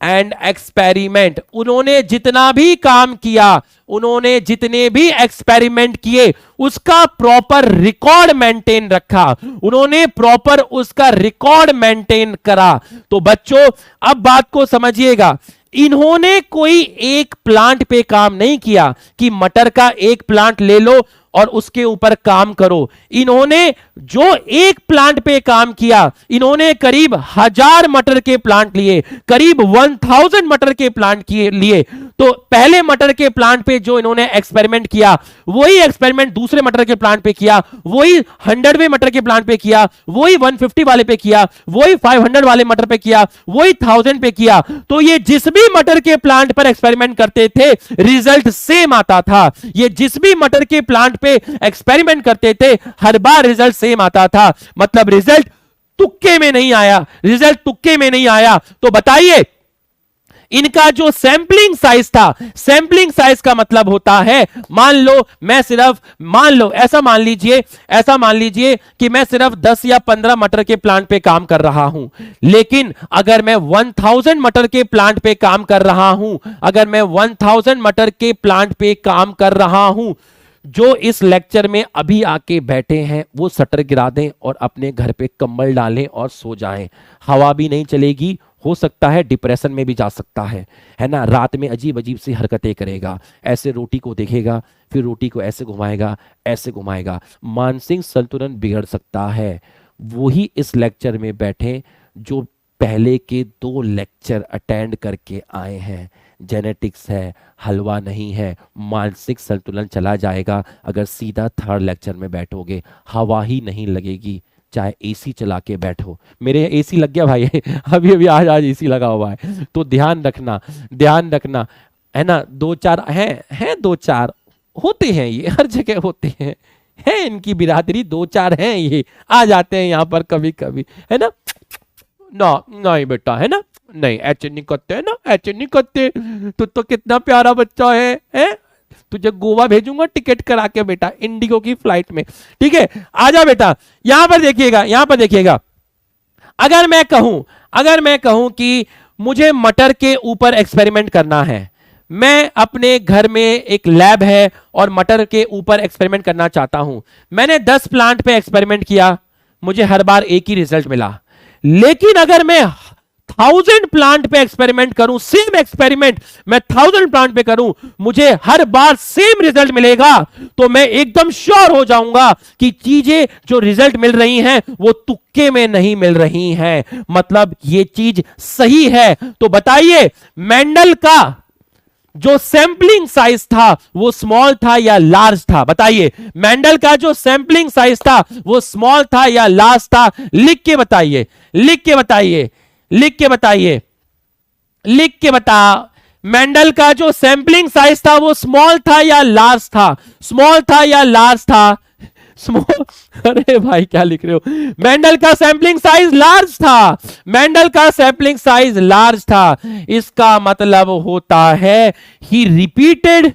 and experiment. उन्होंने जितना भी काम किया, उन्होंने जितने भी एक्सपेरिमेंट किए, उसका प्रॉपर रिकॉर्ड मेंटेन रखा, उन्होंने प्रॉपर उसका रिकॉर्ड मेंटेन करा। तो बच्चों अब बात को समझिएगा, इन्होंने कोई एक प्लांट पे काम नहीं किया कि मटर का एक प्लांट ले लो और उसके ऊपर काम करो। इन्होंने जो एक प्लांट पे काम किया, इन्होंने करीब 1000 मटर के प्लांट लिए, करीब 1000 मटर के प्लांट लिए। तो पहले मटर के प्लांट पे जो इन्होंने एक्सपेरिमेंट किया, वही एक्सपेरिमेंट दूसरे मटर के प्लांट पे किया, वही 100वें मटर के प्लांट पे किया, वही 150 वाले पे किया, वही 500 वाले मटर पे किया, वही 1000 पे किया। तो ये जिस भी मटर के प्लांट पर एक्सपेरिमेंट करते थे, रिजल्ट सेम आता था। ये जिस भी मटर के प्लांट पे एक्सपेरिमेंट करते थे, हर बार रिजल्ट सेम आता था। मतलब रिजल्ट तुक्के में नहीं आया, रिजल्ट तुक्के में नहीं आया। तो बताइए, इनका जो सैंपलिंग साइज था, सैंपलिंग साइज का मतलब होता है, मान लो ऐसा मान लीजिए कि मैं सिर्फ 10 या 15 मटर के प्लांट पे काम कर रहा हूं। लेकिन अगर मैं 1000 मटर के प्लांट पे काम कर रहा हूं, अगर मैं 1000 मटर के प्लांट पे काम कर रहा हूं, जो इस लेक्चर में अभी आके बैठे हैं वो शटर गिरा दें और अपने घर पे कंबल डालें और सो जाएं। हवा भी नहीं चलेगी, हो सकता है डिप्रेशन में भी जा सकता है ना। रात में अजीब अजीब सी हरकतें करेगा, ऐसे रोटी को देखेगा, फिर रोटी को ऐसे घुमाएगा, मानसिक संतुलन बिगड़ सकता है। वही इस लेक्चर में बैठे जो पहले के 2 लेक्चर अटेंड करके आए हैं। जेनेटिक्स है, हलवा नहीं है, मानसिक संतुलन चला जाएगा अगर सीधा 3rd लेक्चर में बैठोगे। हवा ही नहीं लगेगी, चाहे एसी चला के बैठो। मेरे एसी लग गया भाई अभी आज एसी लगा हुआ है। तो ध्यान रखना है ना। 2-4 हैं 2-4 होते हैं, ये हर जगह होते हैं, है इनकी बिरादरी 2-4 हैं, ये आ जाते हैं यहाँ पर कभी कभी, है ना। नहीं बेटा, है ना, नहीं ऐसे नहीं करते, है ना, ऐसे नहीं करते। तू तो कितना प्यारा बच्चा है? तुझे गोवा भेजूंगा टिकट करा के बेटा, इंडिगो की फ्लाइट में, ठीक है। आजा बेटा, यहां पर देखिएगा, अगर मैं कहूं कि मुझे मटर के ऊपर एक्सपेरिमेंट करना है, मैं अपने घर में एक लैब है और मटर के ऊपर एक्सपेरिमेंट करना चाहता हूं। मैंने 10 प्लांट पे एक्सपेरिमेंट किया, मुझे हर बार एक ही रिजल्ट मिला। लेकिन अगर मैं 1000 प्लांट पे एक्सपेरिमेंट करूं, सेम एक्सपेरिमेंट मैं 1000 प्लांट पे करूं, मुझे हर बार सेम रिजल्ट मिलेगा, तो मैं एकदम श्योर हो जाऊंगा कि चीजें जो रिजल्ट मिल रही हैं वो तुक्के में नहीं मिल रही हैं, मतलब ये चीज सही है। तो बताइए, मेंडल का जो सैंपलिंग साइज था वो स्मॉल था या लार्ज था? बताइए, मेंडल का जो सैंपलिंग साइज था वो स्मॉल था या लार्ज था? लिख के बता। मेंडल का जो सैंपलिंग साइज था वो स्मॉल था या लार्ज था? स्मॉल। अरे भाई क्या लिख रहे हो? मेंडल का सैंपलिंग साइज लार्ज था। इसका मतलब होता है he repeated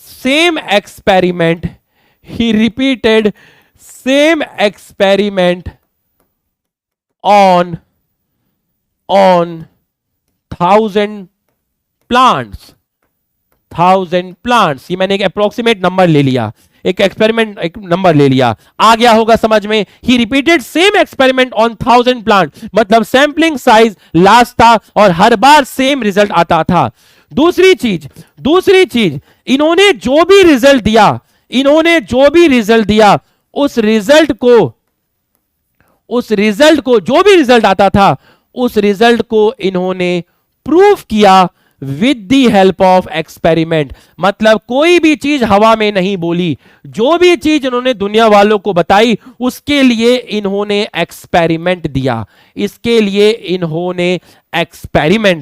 same experiment on 1000 plants. ये मैंने एक अप्रोक्सीमेट नंबर ले लिया। एक एक्सपेरिमेंट, एक नंबर ले लिया, आ गया होगा समझ में। He repeated same experiment on 1000 plant, मतलब सैंपलिंग साइज लार्ज था और हर बार सेम रिजल्ट आता था। दूसरी चीज इन्होंने जो भी रिजल्ट दिया उस रिजल्ट को जो भी रिजल्ट आता था उस रिजल्ट को इन्होंने प्रूव किया with the help of experiment. मतलब कोई भी चीज हवा में नहीं बोली, जो भी चीज इन्होंने दुनिया वालों को बताई उसके लिए इन्होंने एक्सपेरिमेंट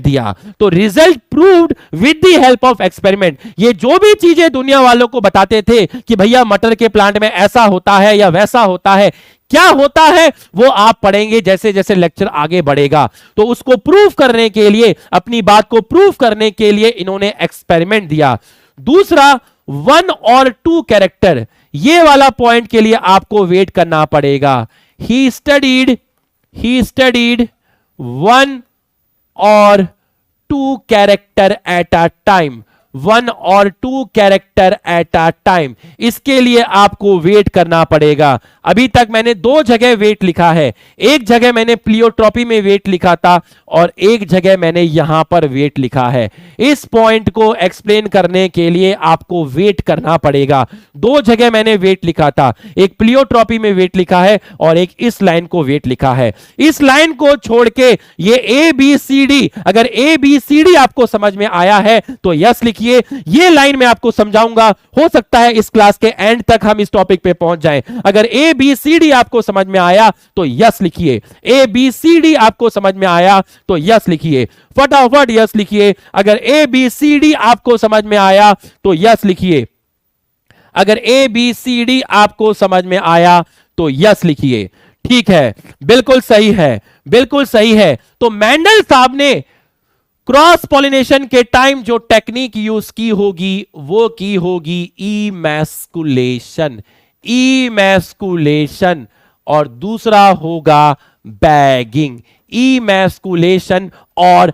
दिया, तो result proved with the help of experiment. ये जो भी चीजें दुनिया वालों को बताते थे कि भैया मटर के प्लांट में ऐसा होता है या वैसा होता है, क्या होता है वो आप पढ़ेंगे जैसे जैसे लेक्चर आगे बढ़ेगा। तो उसको प्रूव करने के लिए, अपनी बात को प्रूव करने के लिए इन्होंने एक्सपेरिमेंट दिया। दूसरा 1 और 2 कैरेक्टर, ये वाला पॉइंट के लिए आपको वेट करना पड़ेगा। ही स्टडीड 1 और 2 कैरेक्टर एट अ टाइम, 1 और 2 कैरेक्टर एट अ टाइम, इसके लिए आपको वेट करना पड़ेगा। अभी तक मैंने 2 जगह वेट लिखा है, एक जगह मैंने प्लियोट्रॉपी में वेट लिखा था और एक जगह मैंने यहां पर वेट लिखा है। इस पॉइंट को एक्सप्लेन करने के लिए आपको वेट करना पड़ेगा। 2 जगह मैंने वेट लिखा था, एक प्लियोट्रॉपी में वेट लिखा है और एक इस लाइन को वेट लिखा है। इस लाइन को छोड़ के ये ABCD, अगर ABCD आपको समझ में आया है तो यस लिखिए। ये लाइन मैं आपको समझाऊंगा, हो सकता है इस क्लास के एंड तक हम इस टॉपिक पे पहुंच जाएं। अगर ABCD आपको समझ में आया तो यस लिखिए, ABCD आपको समझ में आया तो यस लिखिए, फटाफट यस लिखिए। अगर ABCD आपको समझ में आया तो यस लिखिए, अगर ABCD आपको समझ में आया तो यस लिखिए। ठीक है, बिल्कुल सही है, बिल्कुल सही है। तो मेंडल साहब ने क्रॉस पॉलिनेशन के टाइम जो टेक्निक यूज की होगी वो की होगी इमैस्कुलेशन, और दूसरा होगा बैगिंग। इमैस्कुलेशन और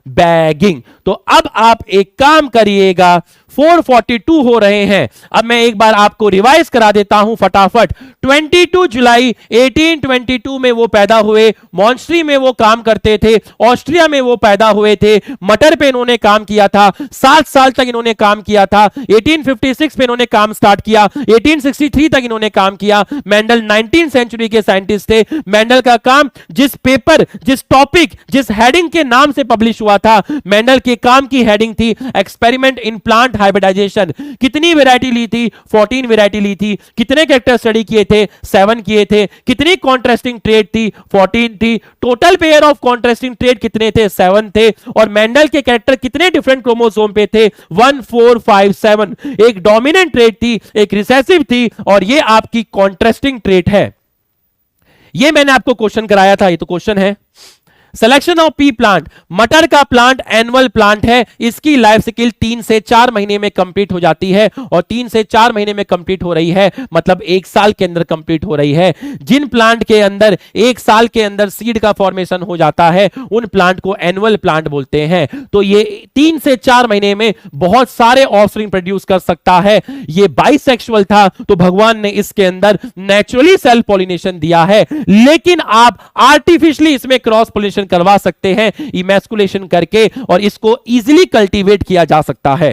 बैगिंग। तो अब आप एक काम करिएगा, 442 हो रहे हैं। अब मैं एक बार आपको रिवाइज करा देता हूं फटाफट। 22 जुलाई 1822 में वो पैदा हुए, मॉन्स्ट्री में वो काम करते थे, ऑस्ट्रिया में वो पैदा हुए थे, मटर पे इन्होंने काम किया था, 7 साल तक इन्होंने काम किया था। 1856 पे इन्होंने काम स्टार्ट किया, 1863 तक इन्होंने काम किया। मेंडल 19th सेंचुरी के साइंटिस्ट थे। मेंडल का काम जिस पेपर, जिस टॉपिक, जिस हेडिंग के नाम से पब्लिश हुआ था, मेंडल के काम की हेडिंग थी एक्सपेरिमेंट इन प्लांट हाइब्रिडाइजेशन। कितनी वैरायटी ली थी? 14 वैरायटी ली थी। कितने कैरेक्टर स्टडी किए थे? 7 किए थे। कितनी कॉन्ट्रास्टिंग ट्रेड थी? 14 थी। Total pair of contrasting trade कितने थे? 7 थे। और मेंडल के कैरेक्टर कितने डिफरेंट क्रोमोसोम पे थे? 1 4 5 7। एक डोमिनेंट ट्रेड थी, एक रिसेसिव थी, और ये आपकी कॉन्ट्रास्टिंग ट्रेड है। ये मैंने आपको क्वेश्चन कराया था, ये तो क्वेश्चन है। सिलेक्शन ऑफ पी प्लांट, मटर का प्लांट एनुअल प्लांट है, इसकी लाइफ साइकिल 3 से 4 महीने में कंप्लीट हो जाती है, और 3 से 4 महीने में कंप्लीट हो रही है मतलब 1 साल के अंदर कंप्लीट हो रही है। जिन प्लांट के अंदर 1 साल के अंदर सीड का फॉर्मेशन हो जाता है उन प्लांट को एनुअल प्लांट बोलते हैं। तो ये 3 से 4 महीने में बहुत सारे ऑफस्प्रिंग प्रोड्यूस कर सकता है। ये बाइसेक्सुअल था तो भगवान ने इसके अंदर नेचुरली सेल्फ पॉलिनेशन दिया है, लेकिन आप आर्टिफिशियली इसमें क्रॉस पॉलिनेशन करवा सकते हैं इमैस्कुलेशन करके, और इसको इजीली कल्टीवेट किया जा सकता है।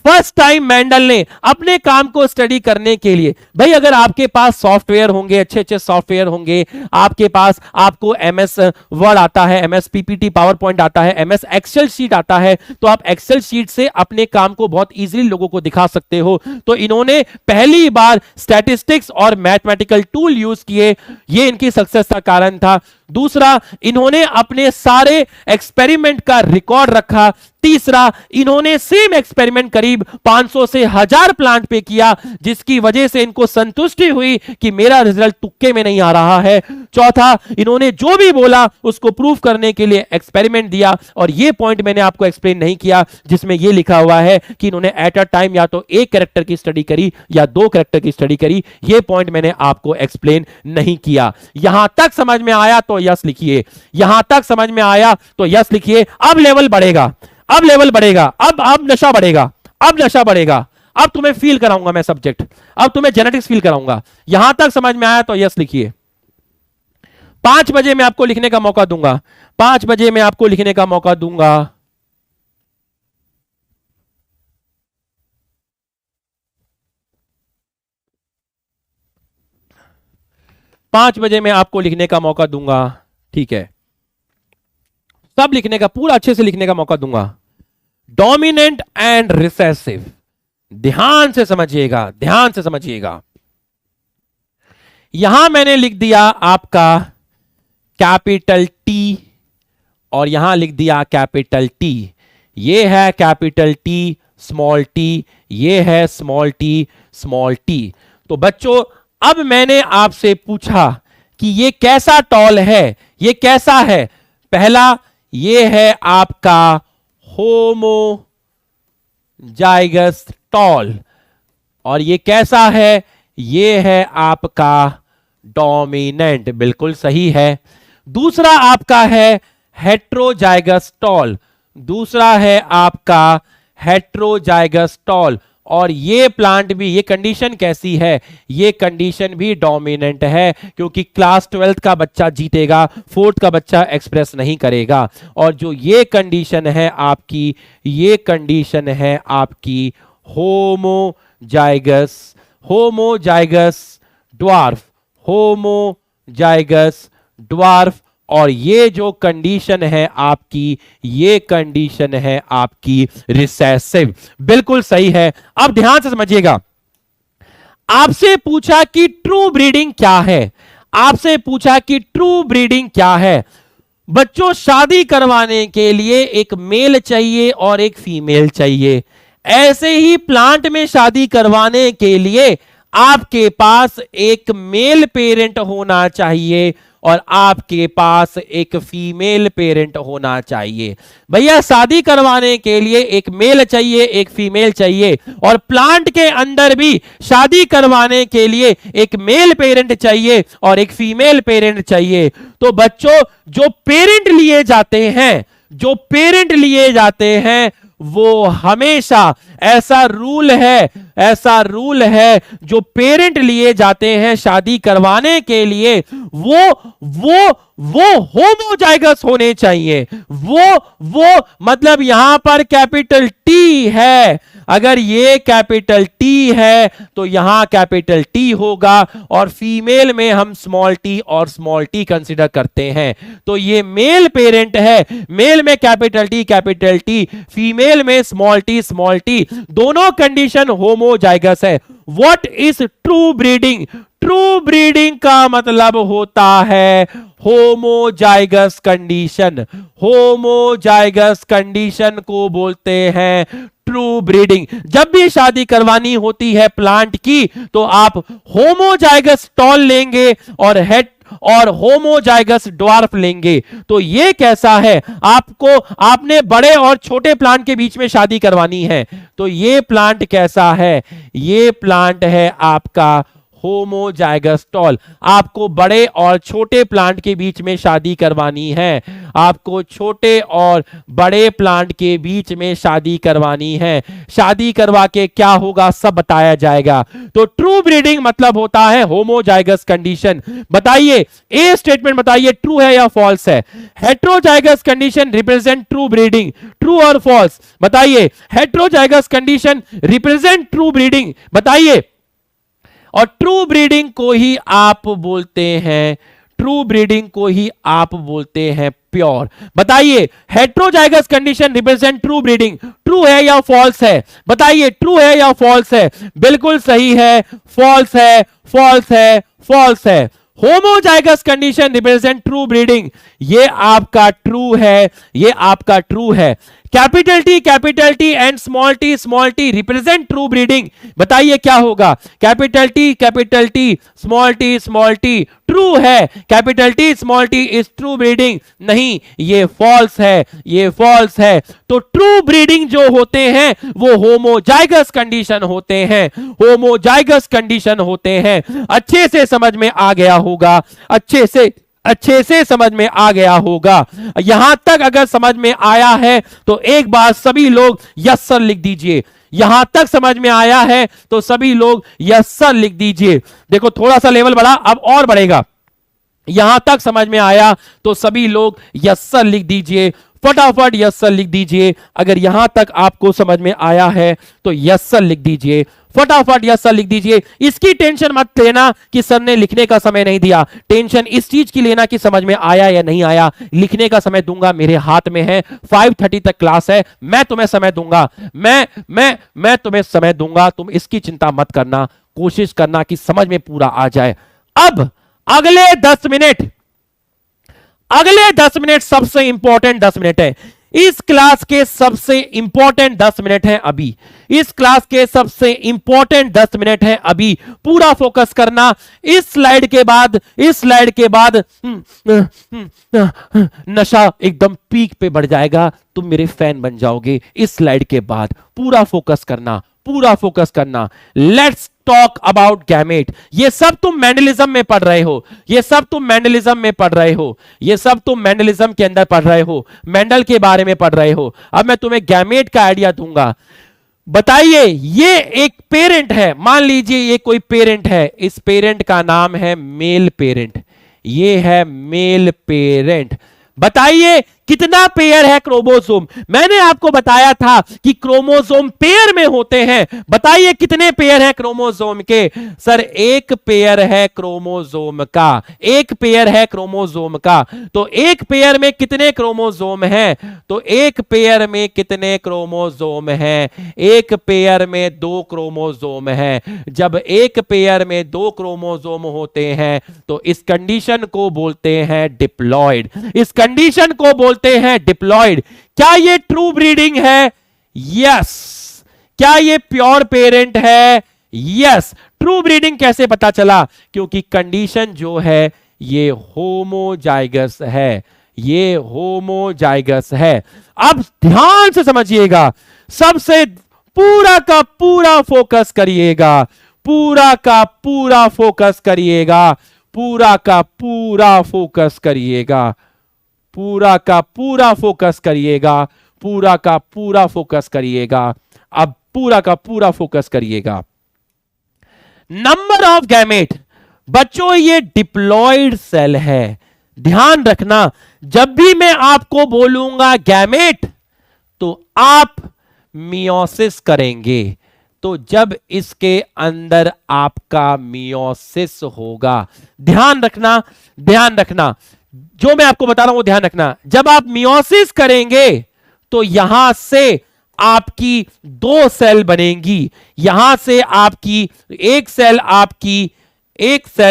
फर्स्ट टाइम मेंडल ने अपने काम को स्टडी करने के लिए, भाई अगर आपके पास सॉफ्टवेयर होंगे, अच्छे अच्छे सॉफ्टवेयर होंगे, आपके पास, आपको MS वर्ड आता है, MS PPT पावर पॉइंट आता है, MS एक्सेल शीट आता है, तो आप एक्सेल शीट से अपने काम को बहुत इजीली लोगों को दिखा सकते हो। तो इन्होंने पहली बार स्टैटिस्टिक्स और मैथमेटिकल टूल यूज किए, ये इनकी सक्सेस का कारण था। दूसरा, इन्होंने अपने सारे एक्सपेरिमेंट का रिकॉर्ड रखा। तीसरा, इन्होंने सेम एक्सपेरिमेंट करीब 500 से 1000 प्लांट पे किया, जिसकी वजह से इनको संतुष्टि हुई कि मेरा रिजल्ट तुक्के में नहीं आ रहा है। चौथा, इन्होंने जो भी बोला उसको प्रूफ करने के लिए एक्सपेरिमेंट दिया, और ये पॉइंट मैंने आपको एक्सप्लेन नहीं किया जिसमें ये लिखा हुआ है कि इन्होंने एट अ टाइम या तो एक कैरेक्टर की स्टडी करी या 2 कैरेक्टर की स्टडी करी। ये पॉइंट मैंने आपको एक्सप्लेन नहीं किया। यहां तक समझ में आया तो यस लिखिए, यहां तक समझ में आया तो यस लिखिए। अब लेवल बढ़ेगा, अब लेवल बढ़ेगा, अब नशा बढ़ेगा, अब नशा बढ़ेगा। अब तुम्हें फील कराऊंगा मैं सब्जेक्ट, अब तुम्हें जेनेटिक्स फील कराऊंगा। यहां तक समझ में आया तो यस लिखिए। 5 बजे मैं आपको लिखने का मौका दूंगा, 5 बजे मैं आपको लिखने का मौका दूंगा। पांच बजे मैं आपको लिखने का मौका दूंगा, ठीक है? सब लिखने का, पूरा अच्छे से लिखने का मौका दूंगा। डोमिनेंट एंड रिसेसिव, ध्यान से समझिएगा, ध्यान से समझिएगा। यहां मैंने लिख दिया आपका कैपिटल टी और यहां लिख दिया कैपिटल टी। ये है कैपिटल टी स्मॉल टी, ये है स्मॉल टी स्मॉल टी। तो बच्चों अब मैंने आपसे पूछा कि ये कैसा टॉल है, ये कैसा है? पहला ये है आपका होमोजाइगस टॉल और ये कैसा है? ये है आपका डोमिनेंट, बिल्कुल सही है। दूसरा आपका है हेट्रोजाइगस टॉल, दूसरा है आपका हेट्रोजाइगस टॉल। और ये प्लांट भी, ये कंडीशन कैसी है? ये कंडीशन भी डोमिनेंट है, क्योंकि क्लास 12th का बच्चा जीतेगा, 4th का बच्चा एक्सप्रेस नहीं करेगा। और जो ये कंडीशन है आपकी, ये कंडीशन है आपकी homozygous, homozygous dwarf, homozygous dwarf. और ये जो कंडीशन है आपकी, ये कंडीशन है आपकी रिसेसिव, बिल्कुल सही है। अब ध्यान से समझिएगा, आपसे पूछा कि ट्रू ब्रीडिंग क्या है, आपसे पूछा कि ट्रू ब्रीडिंग क्या है। बच्चों शादी करवाने के लिए एक मेल चाहिए और एक फीमेल चाहिए। ऐसे ही प्लांट में शादी करवाने के लिए आपके पास एक मेल पेरेंट होना चाहिए और आपके पास एक फीमेल पेरेंट होना चाहिए। भैया शादी करवाने के लिए एक मेल चाहिए, एक फीमेल चाहिए, और प्लांट के अंदर भी शादी करवाने के लिए एक मेल पेरेंट चाहिए और एक फीमेल पेरेंट चाहिए। तो बच्चों जो पेरेंट लिए जाते हैं, जो पेरेंट लिए जाते हैं, वो हमेशा, ऐसा रूल है, ऐसा रूल है, जो पेरेंट लिए जाते हैं शादी करवाने के लिए वो होमोजाइगस होने चाहिए। वो मतलब यहां पर कैपिटल टी है, अगर ये कैपिटल टी है तो यहां कैपिटल टी होगा, और फीमेल में हम स्मॉल टी और स्मॉल टी कंसीडर करते हैं। तो ये मेल पेरेंट है, मेल में कैपिटल टी, फीमेल में स्मॉल टी, दोनों कंडीशन होमोजाइगस है। What is true breeding? True breeding का मतलब होता है होमोजाइगस कंडीशन, होमोजाइगस कंडीशन को बोलते हैं ट्रू ब्रीडिंग। जब भी शादी करवानी होती है प्लांट की तो आप होमोजाइगस टॉल लेंगे और होमोजाइगस ड्वार्फ लेंगे। तो ये कैसा है? आपने बड़े और छोटे प्लांट के बीच में शादी करवानी है, तो ये प्लांट कैसा है? ये प्लांट है आपका होमोजाइगस टॉल। आपको बड़े और छोटे प्लांट के बीच में शादी करवानी है, आपको छोटे और बड़े प्लांट के बीच में शादी करवानी है। शादी करवा के क्या होगा सब बताया जाएगा। तो ट्रू ब्रीडिंग मतलब होता है होमोजाइगस कंडीशन। बताइए, ए स्टेटमेंट बताइए ट्रू है या फॉल्स है? Heterozygous condition represent true breeding, true और फॉल्स बताइए। Heterozygous condition represent true breeding, बताइए। और ट्रू ब्रीडिंग को ही आप बोलते हैं, ट्रू ब्रीडिंग को ही आप बोलते हैं प्योर। बताइए, heterozygous condition represent true breeding, true है या फॉल्स है? बताइए, ट्रू है या फॉल्स है? बिल्कुल सही है, फॉल्स है, फॉल्स है, फॉल्स है। Homozygous condition represent true breeding, ये आपका ट्रू है, ये आपका ट्रू है। Capital T and small T represent true breeding, बताइए क्या होगा? Capital T small T true है, capital T small T is true breeding, नहीं ये फॉल्स है, ये फॉल्स है। तो ट्रू ब्रीडिंग जो होते हैं वो होमोजाइगस कंडीशन होते हैं, होमोजाइगस कंडीशन होते हैं। अच्छे से समझ में आ गया होगा, अच्छे से अच्छे से समझ में आ गया होगा। यहां तक अगर समझ में आया है तो एक बार सभी लोग यस सर लिख दीजिए। यहां तक समझ में आया है तो सभी लोग यस सर लिख दीजिए। देखो थोड़ा सा लेवल बढ़ा, अब और बढ़ेगा। यहां तक समझ में आया तो सभी लोग यस सर लिख दीजिए, फटाफट यस सर लिख दीजिए। अगर यहां तक आपको समझ में आया है तो यस सर लिख दीजिए, फटाफट यस सर लिख दीजिए। इसकी टेंशन मत लेना कि सर ने लिखने का समय नहीं दिया, टेंशन इस चीज की लेना कि समझ में आया या नहीं आया। लिखने का समय दूंगा, मेरे हाथ में है। 5:30 तक क्लास है, मैं तुम्हें समय दूंगा, मैं तुम्हें समय दूंगा। तुम इसकी चिंता मत करना, कोशिश करना कि समझ में पूरा आ जाए। अब अगले 10 मिनट सबसे इंपॉर्टेंट 10 मिनट है। इस क्लास के सबसे इंपॉर्टेंट 10 मिनट हैं अभी। इस क्लास के सबसे इंपॉर्टेंट 10 मिनट हैं अभी। पूरा फोकस करना। इस स्लाइड के बाद नशा एकदम पीक पे बढ़ जाएगा, तुम मेरे फैन बन जाओगे। इस स्लाइड के बाद पूरा फोकस करना, पूरा फोकस करना। Let's talk about gamete. ये सब तुम मैंडलिज्म में पढ़ रहे हो, ये सब तुम मैंडलिज्म में पढ़ रहे हो, ये सब तुम मैंडलिज्म के अंदर पढ़ रहे हो, मैंडल के बारे में पढ़ रहे हो। अब मैं तुम्हें गैमेट का आइडिया दूंगा। बताइए, ये एक पेरेंट है, मान लीजिए ये कोई पेरेंट है, इस पेरेंट का नाम है मेल पेरेंट, ये है मेल पेरेंट। बताइए कितना पेयर है क्रोमोसोम। मैंने आपको बताया था कि क्रोमोसोम पेयर में होते हैं। बताइए कितने पेयर हैं क्रोमोसोम के। सर एक पेयर है क्रोमोसोम का, एक पेयर है क्रोमोसोम का। तो एक पेयर में कितने क्रोमोसोम हैं? तो एक पेयर में कितने क्रोमोसोम हैं? एक पेयर में 2 क्रोमोसोम हैं। जब एक पेयर में 2 क्रोमोसोम होते हैं तो इस कंडीशन को बोलते हैं डिप्लॉयड। इस कंडीशन को बोलते हैं डिप्लॉयड। क्या ये ट्रू ब्रीडिंग है? यस। क्या ये प्योर पेरेंट है? यस। ट्रू ब्रीडिंग कैसे पता चला? क्योंकि कंडीशन जो है ये होमोजाइगस है, ये होमोजाइगस है। अब ध्यान से समझिएगा, सबसे पूरा का पूरा फोकस करिएगा, पूरा का पूरा फोकस करिएगा, पूरा का पूरा फोकस करिएगा, पूरा का पूरा फोकस करिएगा, पूरा का पूरा फोकस करिएगा। अब पूरा का पूरा फोकस करिएगा। Number of gamete. बच्चों ये डिप्लॉयड सेल है। ध्यान रखना, जब भी मैं आपको बोलूंगा गैमेट तो आप मियोसिस करेंगे। तो जब इसके अंदर आपका मियोसिस होगा, ध्यान रखना, ध्यान रखना, जो मैं आपको बता रहा हूं वो ध्यान रखना। जब आप मियोसिस करेंगे तो यहां से आपकी 2 सेल बनेंगी, यहां से आपकी एक सेल,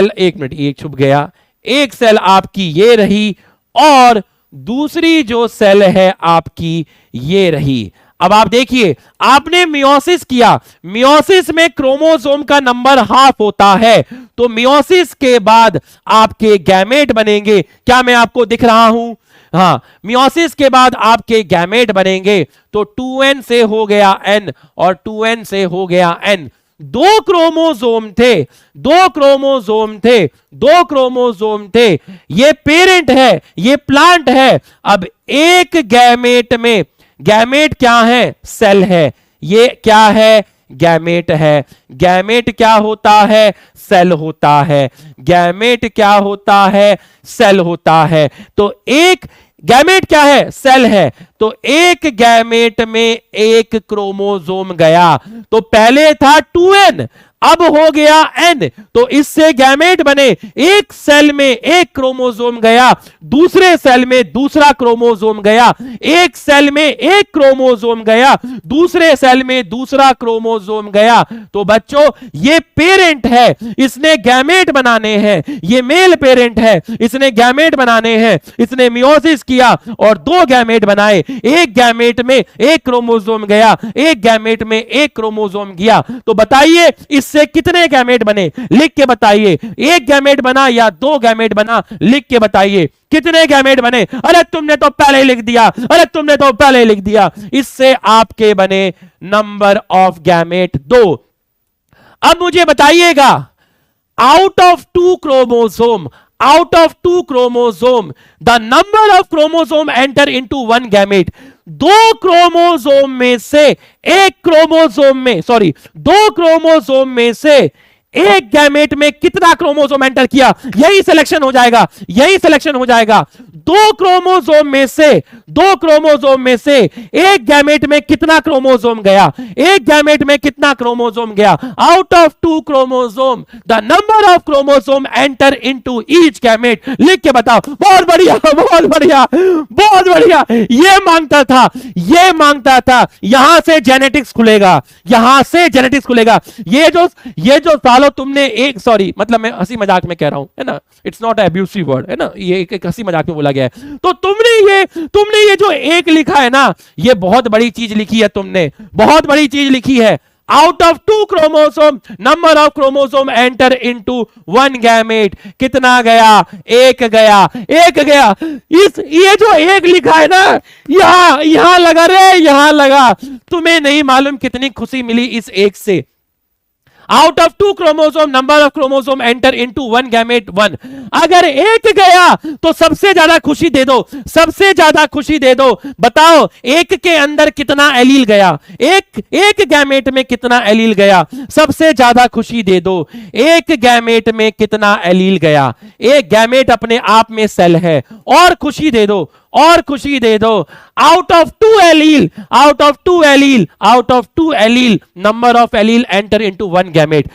एक मिनट, एक छुप गया, एक सेल आपकी ये रही और दूसरी जो सेल है आपकी ये रही। अब आप देखिए, आपने मियोसिस किया, मियोसिस में क्रोमोसोम का नंबर हाफ होता है, तो मियोसिस के बाद आपके गैमेट बनेंगे। क्या मैं आपको दिख रहा हूं? हाँ, मियोसिस के बाद आपके गैमेट बनेंगे। तो 2n से हो गया n और 2n से हो गया n। 2 क्रोमोसोम थे, 2 क्रोमोसोम थे, 2 क्रोमोसोम थे। ये पेरेंट है, ये प्लांट है। अब एक गैमेट में, गैमेट क्या है? सेल है। ये क्या है? गैमेट है। गैमेट क्या होता है? सेल होता है। गैमेट क्या होता है? सेल होता है। तो एक गैमेट क्या है? सेल है। तो एक गैमेट में एक क्रोमोसोम गया, तो पहले था 2n, अब हो गया n, तो इससे गैमेट बने। एक सेल में एक क्रोमोसोम गया, दूसरे सेल में दूसरा क्रोमोसोम गया, एक सेल में एक क्रोमोसोम गया, दूसरे सेल में दूसरा क्रोमोसोम गया। तो बच्चों ये पेरेंट है, इसने गैमेट बनाने हैं। ये मेल पेरेंट है, इसने गैमेट बनाने हैं। इसने मियोसिस किया और 2 गैमेट बनाए। एक गैमेट में एक क्रोमोसोम गया, एक गैमेट में एक क्रोमोसोम गया। तो बताइए इससे कितने गैमेट बने? लिख के बताइए। एक गैमेट बना या 2 गैमेट बना? लिख के बताइए कितने गैमेट बने। अरे तुमने तो पहले ही लिख दिया, अरे तुमने तो पहले ही लिख दिया। इससे आपके बने नंबर ऑफ गैमेट 2। अब मुझे बताइएगा, out of 2 chromosome, out of two chromosome the number of chromosome enter into one gamete. दो क्रोमोसोम में से एक क्रोमोसोम में दो क्रोमोसोम में से एक गैमेट में कितना क्रोमोसोम एंटर किया, यही सिलेक्शन हो जाएगा, यही सिलेक्शन हो जाएगा। दो क्रोमोसोम में से एक गैमेट में कितना क्रोमोसोम गया, एक गैमेट में कितना क्रोमोसोम गया। Out of two chromosome the number of chromosome enter into each gamete. लिख के बताओ। बहुत बढ़िया, बहुत बढ़िया, बहुत बढ़िया। ये मांगता था यहां से जेनेटिक्स खुलेगा, यहां से जेनेटिक्स खुलेगा। ये जो सालों तुमने एक मतलब मैं हंसी मजाक में कह रहा हूं, है ना, इट्स नॉट एब्यूसिव वर्ड, है ना, ये एक हंसी मजाक में बोला गया है। तो तुमने ये जो एक लिखा है ना, ये बहुत बड़ी चीज लिखी है, तुमने बहुत बड़ी चीज लिखी है। Out of two chromosome number of chromosome enter into one gamete. कितना गया? एक गया। ये जो एक लिखा है ना, यहां लगा रे, यहां लगा। तुम्हें नहीं मालूम कितनी खुशी मिली इस एक से। Out of two chromosome number of chromosome enter into one gamete one. अगर एक गया तो सबसे ज्यादा खुशी दे दो, सबसे ज्यादा खुशी दे दो। बताओ एक के अंदर कितना एलील गया, एक गैमेट में कितना एलील गया, सबसे ज्यादा खुशी दे दो। एक गैमेट में कितना एलील गया, एक गैमेट अपने आप में सेल है, और खुशी दे दो, और खुशी दे दो। Out of two allele number of allele enter into one gamete.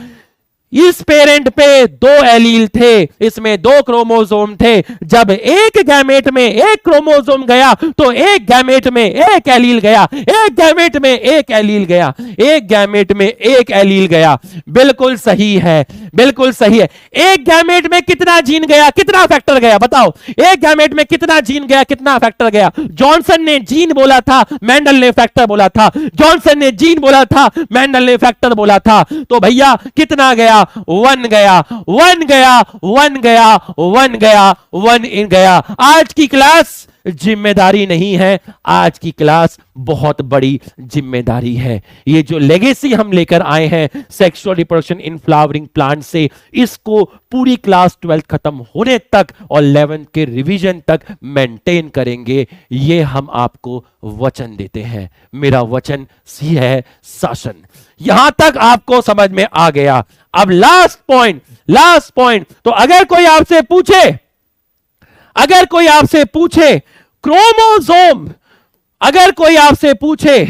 इस पेरेंट पे दो एलील थे, इसमें दो क्रोमोसोम थे। जब एक गैमेट में एक क्रोमोसोम गया तो एक गैमेट में एक एलील गया, एक गैमेट में एक एलील गया, एक गैमेट में एक एलील गया। बिल्कुल सही है, बिल्कुल सही है। एक गैमेट में कितना जीन गया, कितना फैक्टर गया, बताओ। एक गैमेट में कितना जीन गया, कितना फैक्टर गया। जॉनसन ने जीन बोला था, मेंडल ने फैक्टर बोला था। जॉनसन ने जीन बोला था, मेंडल ने फैक्टर बोला था। तो भैया कितना गया? वन गया। आज की क्लास जिम्मेदारी नहीं है, आज की क्लास बहुत बड़ी जिम्मेदारी है। ये जो लेगेसी हम लेकर आए हैं sexual reproduction in flowering plant से, इसको पूरी क्लास 12 खत्म होने तक और 11th के रिवीजन तक मेंटेन करेंगे, ये हम आपको वचन देते हैं। मेरा वचन सी है शासन। यहां तक आपको समझ में आ गया। अब लास्ट पॉइंट। तो अगर कोई आपसे पूछे क्रोमोसोम, अगर कोई आपसे पूछे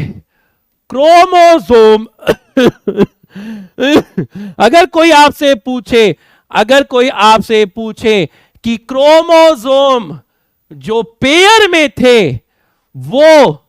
क्रोमोसोम अगर कोई आपसे पूछे कि क्रोमोसोम जो पेयर में थे, वो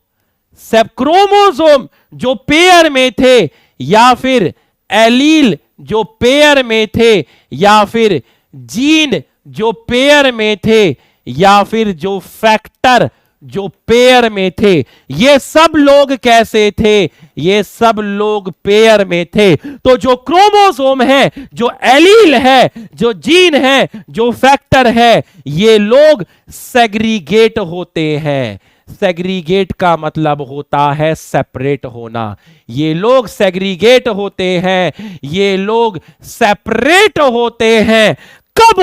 सब क्रोमोसोम जो पेयर में थे, या फिर एलील जो पेयर में थे, या फिर जीन जो पेयर में थे, या फिर जो फैक्टर जो पेयर में थे, ये सब लोग कैसे थे? ये सब लोग पेयर में थे। तो जो क्रोमोसोम है, जो एलील है, जो जीन है, जो फैक्टर है, ये लोग सेग्रीगेट होते हैं। सेग्रीगेट का मतलब होता है सेपरेट होना। ये लोग सेग्रीगेट होते हैं, ये लोग सेपरेट होते हैं। कब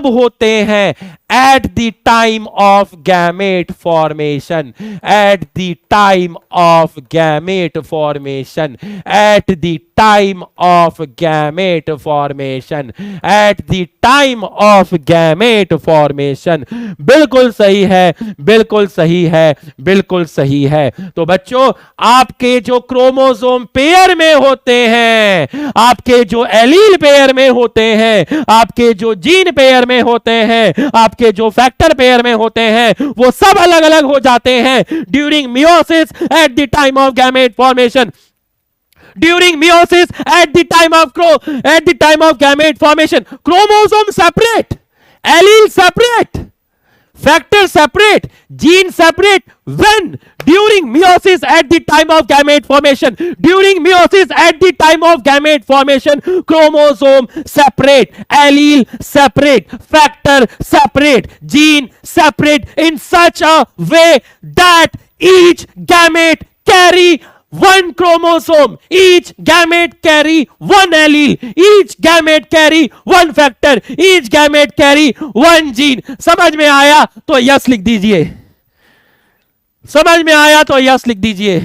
होते हैं? At the time of gamete formation, at the time of gamete formation, at the time of gamete formation, at the time of gamete formation. बिल्कुल सही है, बिल्कुल सही है, बिल्कुल सही है। तो बच्चों, आपके जो क्रोमोसोम पेयर में होते हैं, आपके जो एलील पेयर में होते हैं, आपके जो जीन पेयर में होते हैं, आपके जो फैक्टर पेयर में होते हैं, वो सब अलग अलग हो जाते हैं during meiosis at the time of gamete formation. During meiosis, at the time of gamete formation, chromosome separate, allele separate, factor separate, gene separate. When? During meiosis at the time of gamete formation. During meiosis at the time of gamete formation, chromosome separate, allele separate, factor separate, gene separate in such a way that each gamete carry one chromosome, each gamete carry one allele, each gamete carry one factor, each gamete carry one gene. समझ में आया तो yes लिख दीजिए, समझ में आया तो यस लिख दीजिए।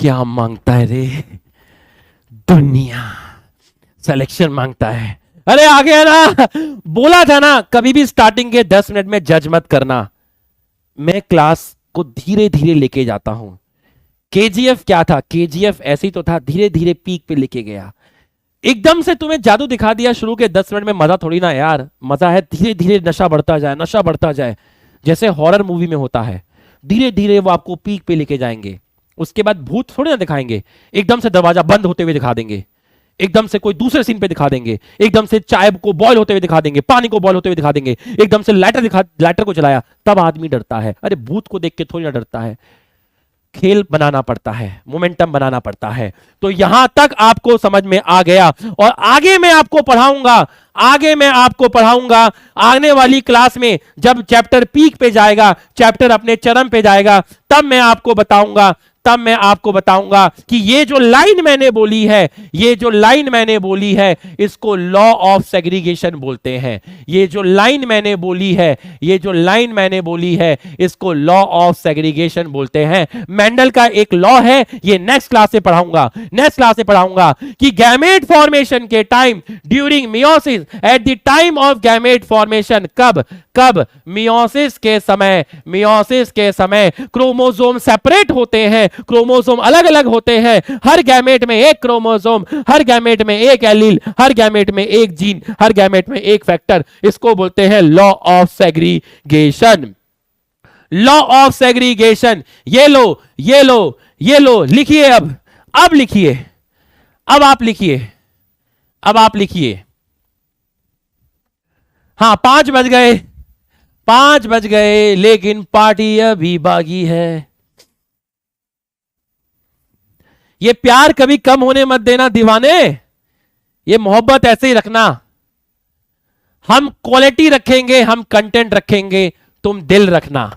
क्या मांगता है रे दुनिया, सिलेक्शन मांगता है। अरे आ गया ना, बोला था ना कभी भी स्टार्टिंग के 10 मिनट में जज मत करना, मैं क्लास को धीरे धीरे लेके जाता हूं। केजीएफ क्या था, केजीएफ ऐसे ही तो था, धीरे धीरे पीक पे लेके गया। एकदम से तुम्हें जादू दिखा दिया शुरू के 10 मिनट में, मजा थोड़ी ना यार, मजा है धीरे धीरे नशा बढ़ता जाए, नशा बढ़ता जाए, जैसे हॉरर मूवी में होता है। धीरे धीरे वो आपको पीक पे लेके जाएंगे। उसके बाद भूत थोड़ी ना दिखाएंगे, एकदम से दरवाजा बंद होते हुए दिखा देंगे, एकदम से कोई दूसरे सीन पे दिखा देंगे, एकदम से चाय को बॉयल होते हुए दिखा देंगे, पानी को बॉयल होते हुए दिखा देंगे, एकदम से लाइटर को जलाया, तब आदमी डरता है। अरे भूत को देख के थोड़ी ना डरता है। खेल बनाना पड़ता है, मोमेंटम बनाना पड़ता है। तो यहां तक आपको समझ में आ गया, और आगे मैं आपको पढ़ाऊंगा, आगे मैं आपको पढ़ाऊंगा आने वाली क्लास में, जब चैप्टर पीक पे जाएगा, चैप्टर अपने चरम पे जाएगा, तब मैं आपको बताऊंगा, तब मैं आपको बताऊंगा कि ये जो लाइन मैंने बोली है, ये जो लाइन मैंने बोली है, इसको लॉ ऑफ सेग्रीगेशन बोलते हैं। ये जो लाइन मैंने बोली है, ये जो लाइन मैंने बोली है, इसको लॉ ऑफ सेग्रीगेशन बोलते हैं। मेंडल का एक लॉ है, ये नेक्स्ट क्लास से पढ़ाऊंगा, नेक्स्ट क्लास से पढ़ाऊंगा कि गैमेट फॉर्मेशन के time during meiosis, at the time of gamete formation, कब कब मियोसिस के समय, मियोसिस के समय क्रोमोसोम सेपरेट होते हैं, क्रोमोसोम अलग अलग होते हैं, हर गैमेट में एक क्रोमोसोम, हर गैमेट में एक एलील, हर गैमेट में एक जीन, हर गैमेट में एक फैक्टर। इसको बोलते हैं law of segregation, law of segregation. ये लो, ये लो, ये लो, लिखिए अब लिखिए, अब आप लिखिए, अब आप लिखिए। हाँ 5 बज गए, 5 बज गए, लेकिन पार्टी अभी बाकी है। ये प्यार कभी कम होने मत देना दीवाने, ये मोहब्बत ऐसे ही रखना। हम क्वालिटी रखेंगे, हम कंटेंट रखेंगे, तुम दिल रखना।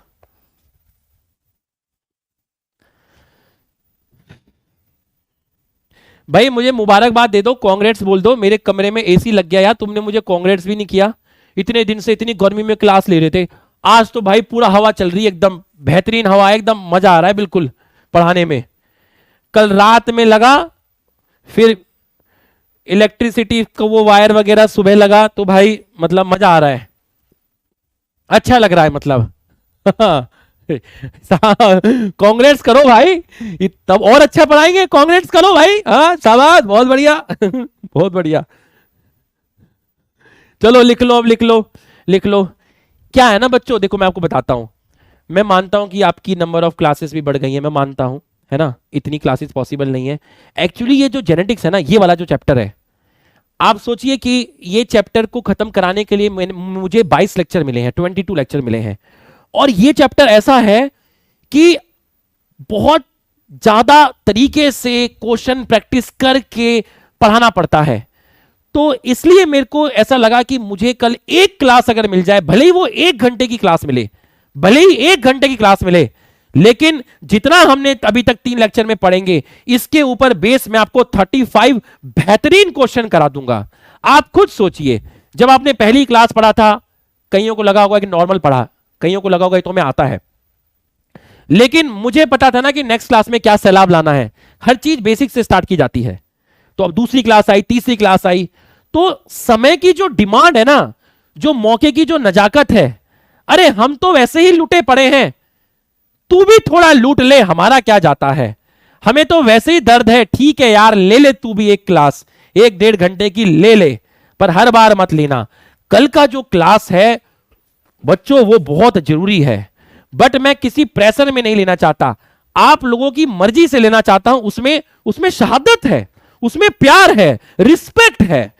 भाई मुझे मुबारकबाद दे दो, कांग्रेट्स बोल दो। मेरे कमरे में एसी लग गया यार, तुमने मुझे कांग्रेट्स भी नहीं किया। इतने दिन से इतनी गर्मी में क्लास ले रहे थे, आज तो भाई पूरा हवा चल रही है, एकदम बेहतरीन हवा, एकदम मजा आ रहा है बिल्कुल पढ़ाने में। कल रात में लगा, फिर इलेक्ट्रिसिटी को वो वायर वगैरह सुबह लगा, तो भाई मतलब मजा आ रहा है, अच्छा लग रहा है मतलब। कांग्रेस करो भाई, तब और अच्छा पढ़ाएंगे, कांग्रेस करो भाई। हाँ शाबाश, बहुत बढ़िया। बहुत बढ़िया। चलो लिख लो, अब लिख लो, लिख लो। क्या है ना बच्चों, देखो मैं आपको बताता हूं, मैं मानता हूं कि आपकी नंबर ऑफ क्लासेस भी बढ़ गई है, मैं मानता हूं, है ना, इतनी क्लासेस पॉसिबल नहीं है। एक्चुअली ये जो जेनेटिक्स है ना, ये वाला जो चैप्टर है, आप सोचिए कि ये चैप्टर को खत्म कराने के लिए मुझे 22 लेक्चर मिले हैं, 22 लेक्चर मिले हैं। और ये चैप्टर ऐसा है कि बहुत ज्यादा तरीके से क्वेश्चन प्रैक्टिस करके पढ़ाना पड़ता है। तो इसलिए मेरे को ऐसा लगा कि मुझे कल एक क्लास अगर मिल जाए, भले ही वो 1 घंटे की क्लास मिले, भले ही 1 घंटे की क्लास मिले, लेकिन जितना हमने अभी तक 3 लेक्चर में पढ़ेंगे, इसके ऊपर बेस में आपको 35 बेहतरीन क्वेश्चन करा दूंगा। आप खुद सोचिए, जब आपने पहली क्लास पढ़ा था, कईयों को लगा होगा कि नॉर्मल पढ़ा, कईयों को लगा होगा तो हमें आता है, लेकिन मुझे पता था ना कि नेक्स्ट क्लास में क्या सैलाब लाना है। हर चीज बेसिक से स्टार्ट की जाती है। तो अब दूसरी क्लास आई, तीसरी क्लास आई, तो समय की जो डिमांड है ना, जो मौके की जो नजाकत है, अरे हम तो वैसे ही लूटे पड़े हैं, तू भी थोड़ा लूट ले, हमारा क्या जाता है, हमें तो वैसे ही दर्द है। ठीक है यार, ले ले तू भी एक क्लास, 1-1.5 घंटे की ले ले, पर हर बार मत लेना। कल का जो क्लास है बच्चों, वो बहुत जरूरी है, बट मैं किसी प्रेशर में नहीं लेना चाहता, आप लोगों की मर्जी से लेना चाहता हूं। उसमें शहादत है, उसमें प्यार है, रिस्पेक्ट है।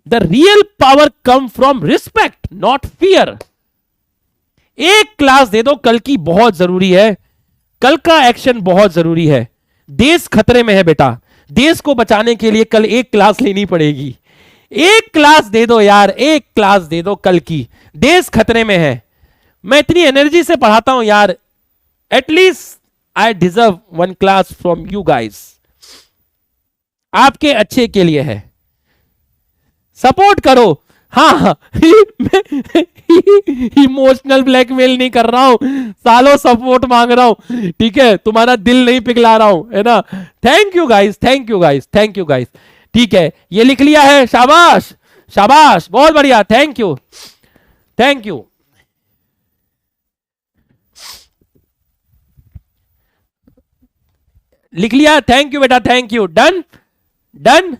The real power come from respect, not fear. एक क्लास दे दो कल की, बहुत जरूरी है, कल का एक्शन बहुत जरूरी है। देश खतरे में है बेटा, देश को बचाने के लिए कल एक क्लास लेनी पड़ेगी। एक क्लास दे दो यार, एक क्लास दे दो कल की, देश खतरे में है। मैं इतनी एनर्जी से पढ़ाता हूं यार, at least I deserve one class from you guys, आपके अच्छे के लिए है, सपोर्ट करो। हाँ, इमोशनल ब्लैकमेल नहीं कर रहा हूं, सालों सपोर्ट मांग रहा हूं, ठीक है, तुम्हारा दिल नहीं पिघला रहा हूं, है ना। Thank you guys, thank you guys, thank you guys. ठीक है, ये लिख लिया है, शाबाश शाबाश, बहुत बढ़िया, थैंक यू थैंक यू। लिख लिया, थैंक यू बेटा, थैंक यू, डन डन।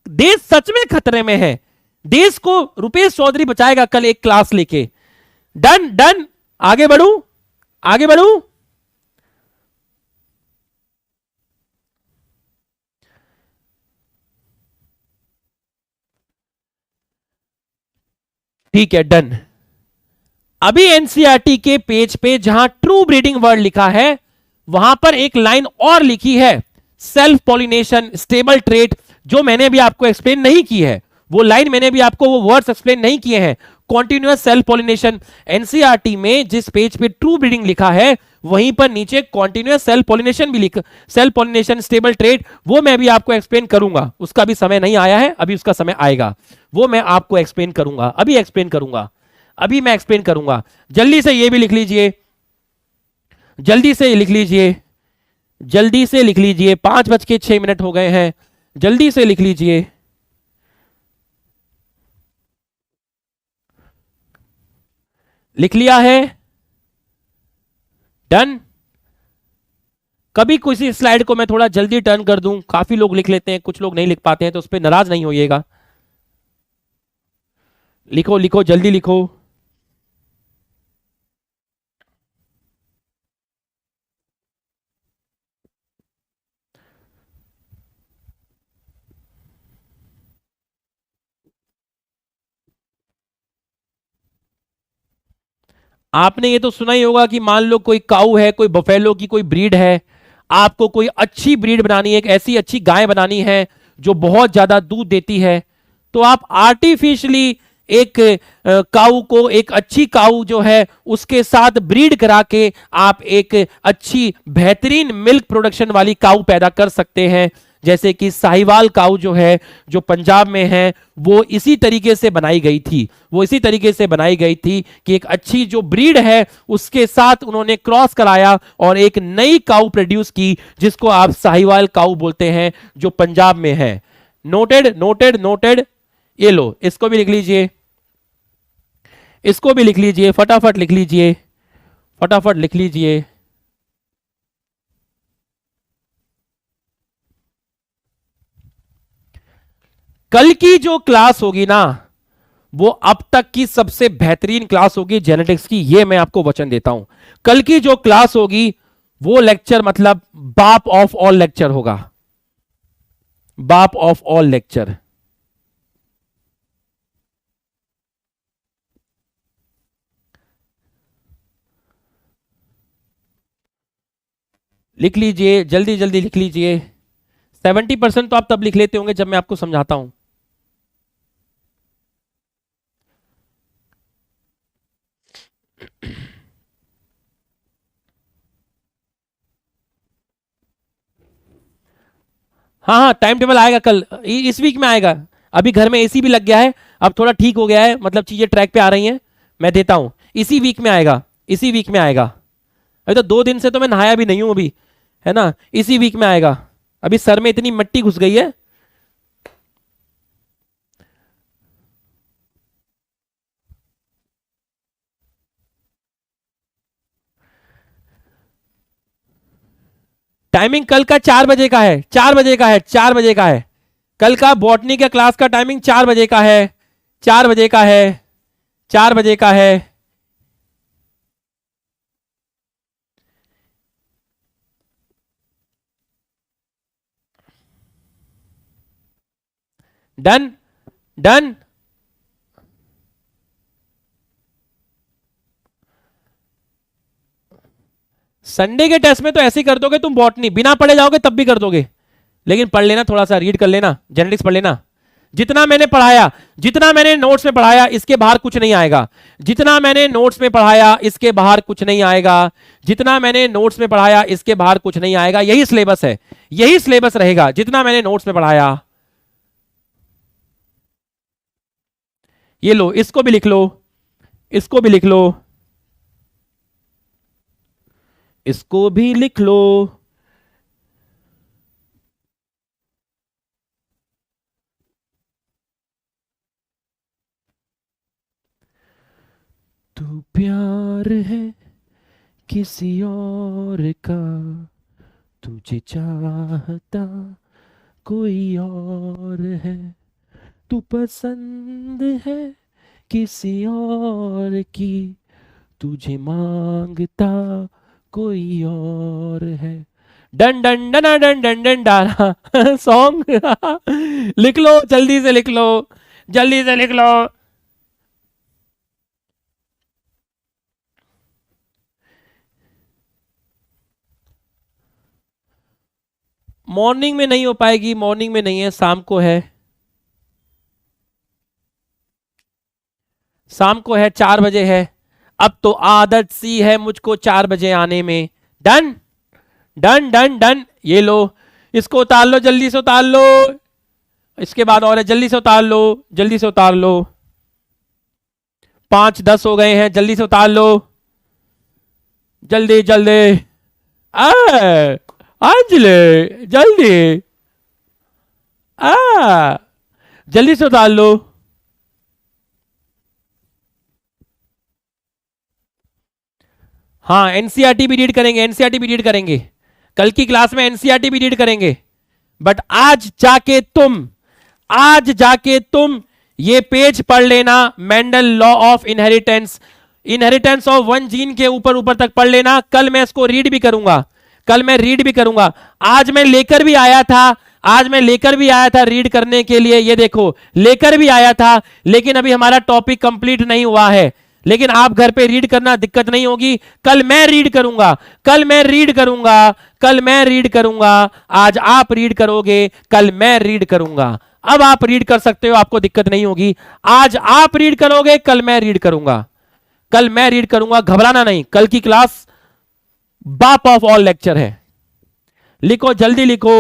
देश सच में खतरे में है, देश को रुपेश चौधरी बचाएगा कल एक क्लास लेके, डन डन। आगे बढ़ू, आगे बढ़ू। ठीक है, डन। अभी एनसीईआरटी के पेज पे जहां ट्रू ब्रीडिंग वर्ड लिखा है, वहां पर एक लाइन और लिखी है, सेल्फ पॉलिनेशन स्टेबल ट्रेट, जो मैंने भी आपको एक्सप्लेन नहीं की है, वो लाइन मैंने भी आपको वो वर्ड्स एक्सप्लेन नहीं किए हैं। कॉन्टिन्यूअस सेल्फ पॉलिनेशन, एनसीईआरटी में जिस पेज पे ट्रू ब्रीडिंग लिखा है, वहीं पर नीचे कॉन्टिन्यूअस सेल्फ पॉलिनेशन भी लिख, सेल्फ पॉलिनेशन स्टेबल ट्रेट, वो मैं भी आपको एक्सप्लेन करूंगा, उसका भी समय नहीं आया है, अभी उसका समय आएगा, वो मैं आपको एक्सप्लेन करूंगा, अभी एक्सप्लेन करूंगा, अभी मैं एक्सप्लेन करूंगा। जल्दी से ये भी लिख लीजिए, जल्दी से लिख लीजिए, जल्दी से लिख लीजिए, 5:06 हो गए हैं, जल्दी से लिख लीजिए। लिख लिया है, डन। कभी किसी स्लाइड को मैं थोड़ा जल्दी टर्न कर दूं, काफी लोग लिख लेते हैं, कुछ लोग नहीं लिख पाते हैं, तो उस पर नाराज नहीं होइएगा। लिखो लिखो, जल्दी लिखो। आपने ये तो सुना ही होगा कि मान लो कोई काऊ है, कोई बफेलो की कोई ब्रीड है, आपको कोई अच्छी ब्रीड बनानी है, एक ऐसी अच्छी गाय बनानी है जो बहुत ज्यादा दूध देती है, तो आप आर्टिफिशियली एक काऊ को, एक अच्छी काऊ जो है उसके साथ ब्रीड करा के आप एक अच्छी बेहतरीन मिल्क प्रोडक्शन वाली काऊ पैदा कर सकते हैं। जैसे कि साहिवाल काऊ जो है, जो पंजाब में है, वो इसी तरीके से बनाई गई थी, वो इसी तरीके से बनाई गई थी कि एक अच्छी जो ब्रीड है उसके साथ उन्होंने क्रॉस कराया और एक नई काऊ प्रोड्यूस की, जिसको आप साहिवाल काऊ बोलते हैं, जो पंजाब में है। Noted noted noted. ये लो, इसको भी लिख लीजिए, इसको भी लिख लीजिए, फटाफट लिख लीजिए, फटाफट लिख लीजिए। कल की जो क्लास होगी ना, वो अब तक की सबसे बेहतरीन क्लास होगी जेनेटिक्स की, ये मैं आपको वचन देता हूं। कल की जो क्लास होगी वो लेक्चर मतलब बाप ऑफ ऑल लेक्चर होगा, बाप ऑफ ऑल लेक्चर। लिख लीजिए, जल्दी जल्दी लिख लीजिए। 70% तो आप तब लिख लेते होंगे जब मैं आपको समझाता हूं। हाँ हाँ, टाइम टेबल आएगा कल, इस वीक में आएगा। अभी घर में एसी भी लग गया है, अब थोड़ा ठीक हो गया है, मतलब चीजें ट्रैक पे आ रही हैं, मैं देता हूं, इसी वीक में आएगा, इसी वीक में आएगा। अभी तो 2 दिन से तो मैं नहाया भी नहीं हूं अभी, है ना, इसी वीक में आएगा। अभी सर में इतनी मिट्टी घुस गई है। टाइमिंग कल का 4 बजे का है, 4 बजे का है, 4 बजे का है। कल का बॉटनी का क्लास का टाइमिंग 4 बजे का है, 4 बजे का है, 4 बजे का है। Done done. संडे के टेस्ट में तो ऐसे ही कर दोगे तुम, बॉटनी बिना पढ़े जाओगे तब भी कर दोगे, लेकिन पढ़ लेना, थोड़ा सा रीड कर लेना, जेनेटिक्स पढ़ लेना। जितना मैंने पढ़ाया, जितना मैंने नोट्स में पढ़ाया, इसके बाहर कुछ नहीं आएगा। जितना मैंने नोट्स में पढ़ाया इसके बाहर कुछ नहीं आएगा। जितना मैंने नोट्स में पढ़ाया इसके बाहर कुछ नहीं आएगा। यही सिलेबस है, यही सिलेबस रहेगा जितना मैंने नोट्स में पढ़ाया। ये लो, इसको भी लिख लो, इसको भी लिख लो, इसको भी लिख लो। तू प्यार है किसी और का, तुझे चाहता कोई और है, तू पसंद है किसी और की, तुझे मांगता कोई और है। Done done done done done done डाला सॉन्ग लिख लो, जल्दी से लिख लो, जल्दी से लिख लो। मॉर्निंग में नहीं हो पाएगी, मॉर्निंग में नहीं है, शाम को है, शाम को है, 4 बजे है। अब तो आदत सी है मुझको 4 बजे आने में। डन डन डन डन, ये लो, इसको उतार लो, जल्दी से उतार लो। इसके बाद और है, जल्दी से उतार लो, जल्दी से उतार लो। 5:10 हो गए हैं, जल्दी से उतार लो, जल्दी जल्दी। अंजलि जल्दी, आ जल्दी से उतार लो। हाँ, एनसीईआरटी भी रीड करेंगे, एनसीईआरटी भी रीड करेंगे, कल की क्लास में एनसीईआरटी भी रीड करेंगे। बट आज जाके तुम ये पेज पढ़ लेना, Mendel law of inheritance, inheritance of one gene के ऊपर ऊपर तक पढ़ लेना। कल मैं इसको रीड भी करूंगा, कल मैं रीड भी करूंगा। आज मैं लेकर भी आया था, आज मैं लेकर भी आया था रीड करने के लिए, ये देखो लेकर भी आया था, लेकिन अभी हमारा टॉपिक कंप्लीट नहीं हुआ है। लेकिन आप घर पे रीड करना, दिक्कत नहीं होगी। कल मैं रीड करूंगा, कल मैं रीड करूंगा, कल मैं रीड करूंगा। आज आप रीड करोगे, कल मैं रीड करूंगा। अब आप रीड कर सकते हो, आपको दिक्कत नहीं होगी। आज आप रीड करोगे, कल मैं रीड करूंगा, कल मैं रीड करूंगा, घबराना नहीं। कल की क्लास बाप ऑफ ऑल लेक्चर है। लिखो, जल्दी लिखो।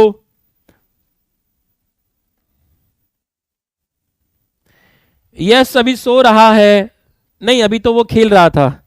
यस अभी सो रहा है, नहीं अभी तो वो खेल रहा था।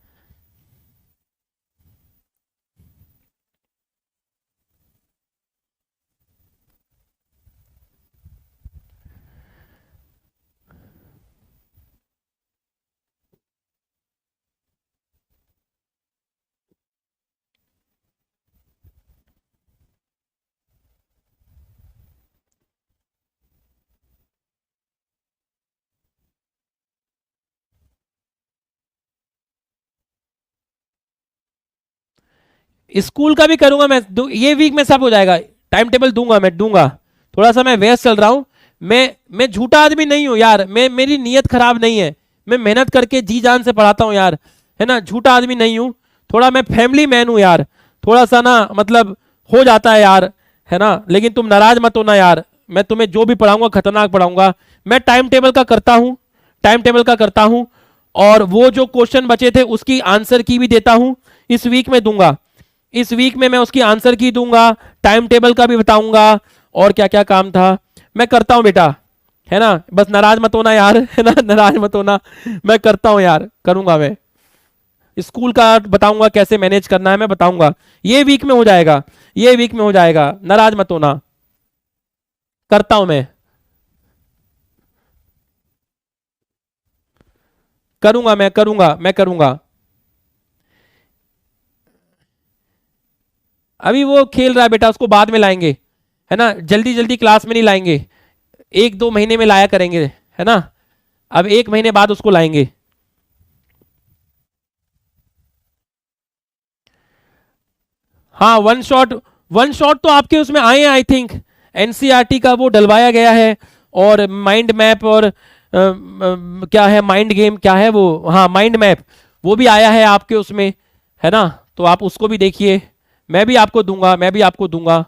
स्कूल का भी करूंगा मैं, ये वीक में सब हो जाएगा। टाइम टेबल दूंगा, मैं दूंगा। थोड़ा सा मैं व्यस्त चल रहा हूं। मैं झूठा आदमी नहीं हूं यार, मेरी नीयत खराब नहीं है। मैं मेहनत करके जी जान से पढ़ाता हूं यार, है ना, झूठा आदमी नहीं हूं। थोड़ा मैं फैमिली मैन हूं यार, थोड़ा सा ना मतलब हो जाता है यार, है ना। लेकिन तुम नाराज मत होना यार, मैं तुम्हें जो भी पढ़ाऊंगा खतरनाक पढ़ाऊंगा। मैं टाइम टेबल का करता हूं, टाइम टेबल का करता हूं। और वो जो क्वेश्चन बचे थे उसकी आंसर की भी देता हूं, इस वीक में दूंगा। इस वीक में मैं उसकी आंसर की दूंगा, टाइम टेबल का भी बताऊंगा। और क्या क्या काम था मैं करता हूं बेटा, है ना। बस नाराज मत होना यार, है ना, नाराज मत होना। मैं करता हूं यार, करूंगा मैं। स्कूल का बताऊंगा कैसे मैनेज करना है, मैं बताऊंगा। ये वीक में हो जाएगा, ये वीक में हो जाएगा, नाराज मत होना। करता हूं मैं, करूंगा मैं, करूंगा मैं, करूंगा। अभी वो खेल रहा है बेटा, उसको बाद में लाएंगे, है ना। जल्दी जल्दी क्लास में नहीं लाएंगे, 1-2 महीने में लाया करेंगे, है ना। अब 1 महीने बाद उसको लाएंगे। हाँ, वन शॉट तो आपके उसमें आए हैं आई थिंक। एनसीईआरटी का वो डलवाया गया है, और माइंड मैप, और क्या है माइंड गेम, क्या है वो, हाँ माइंड मैप, वो भी आया है आपके उसमें, है ना। तो आप उसको भी देखिए, मैं भी आपको दूंगा, मैं भी आपको दूंगा।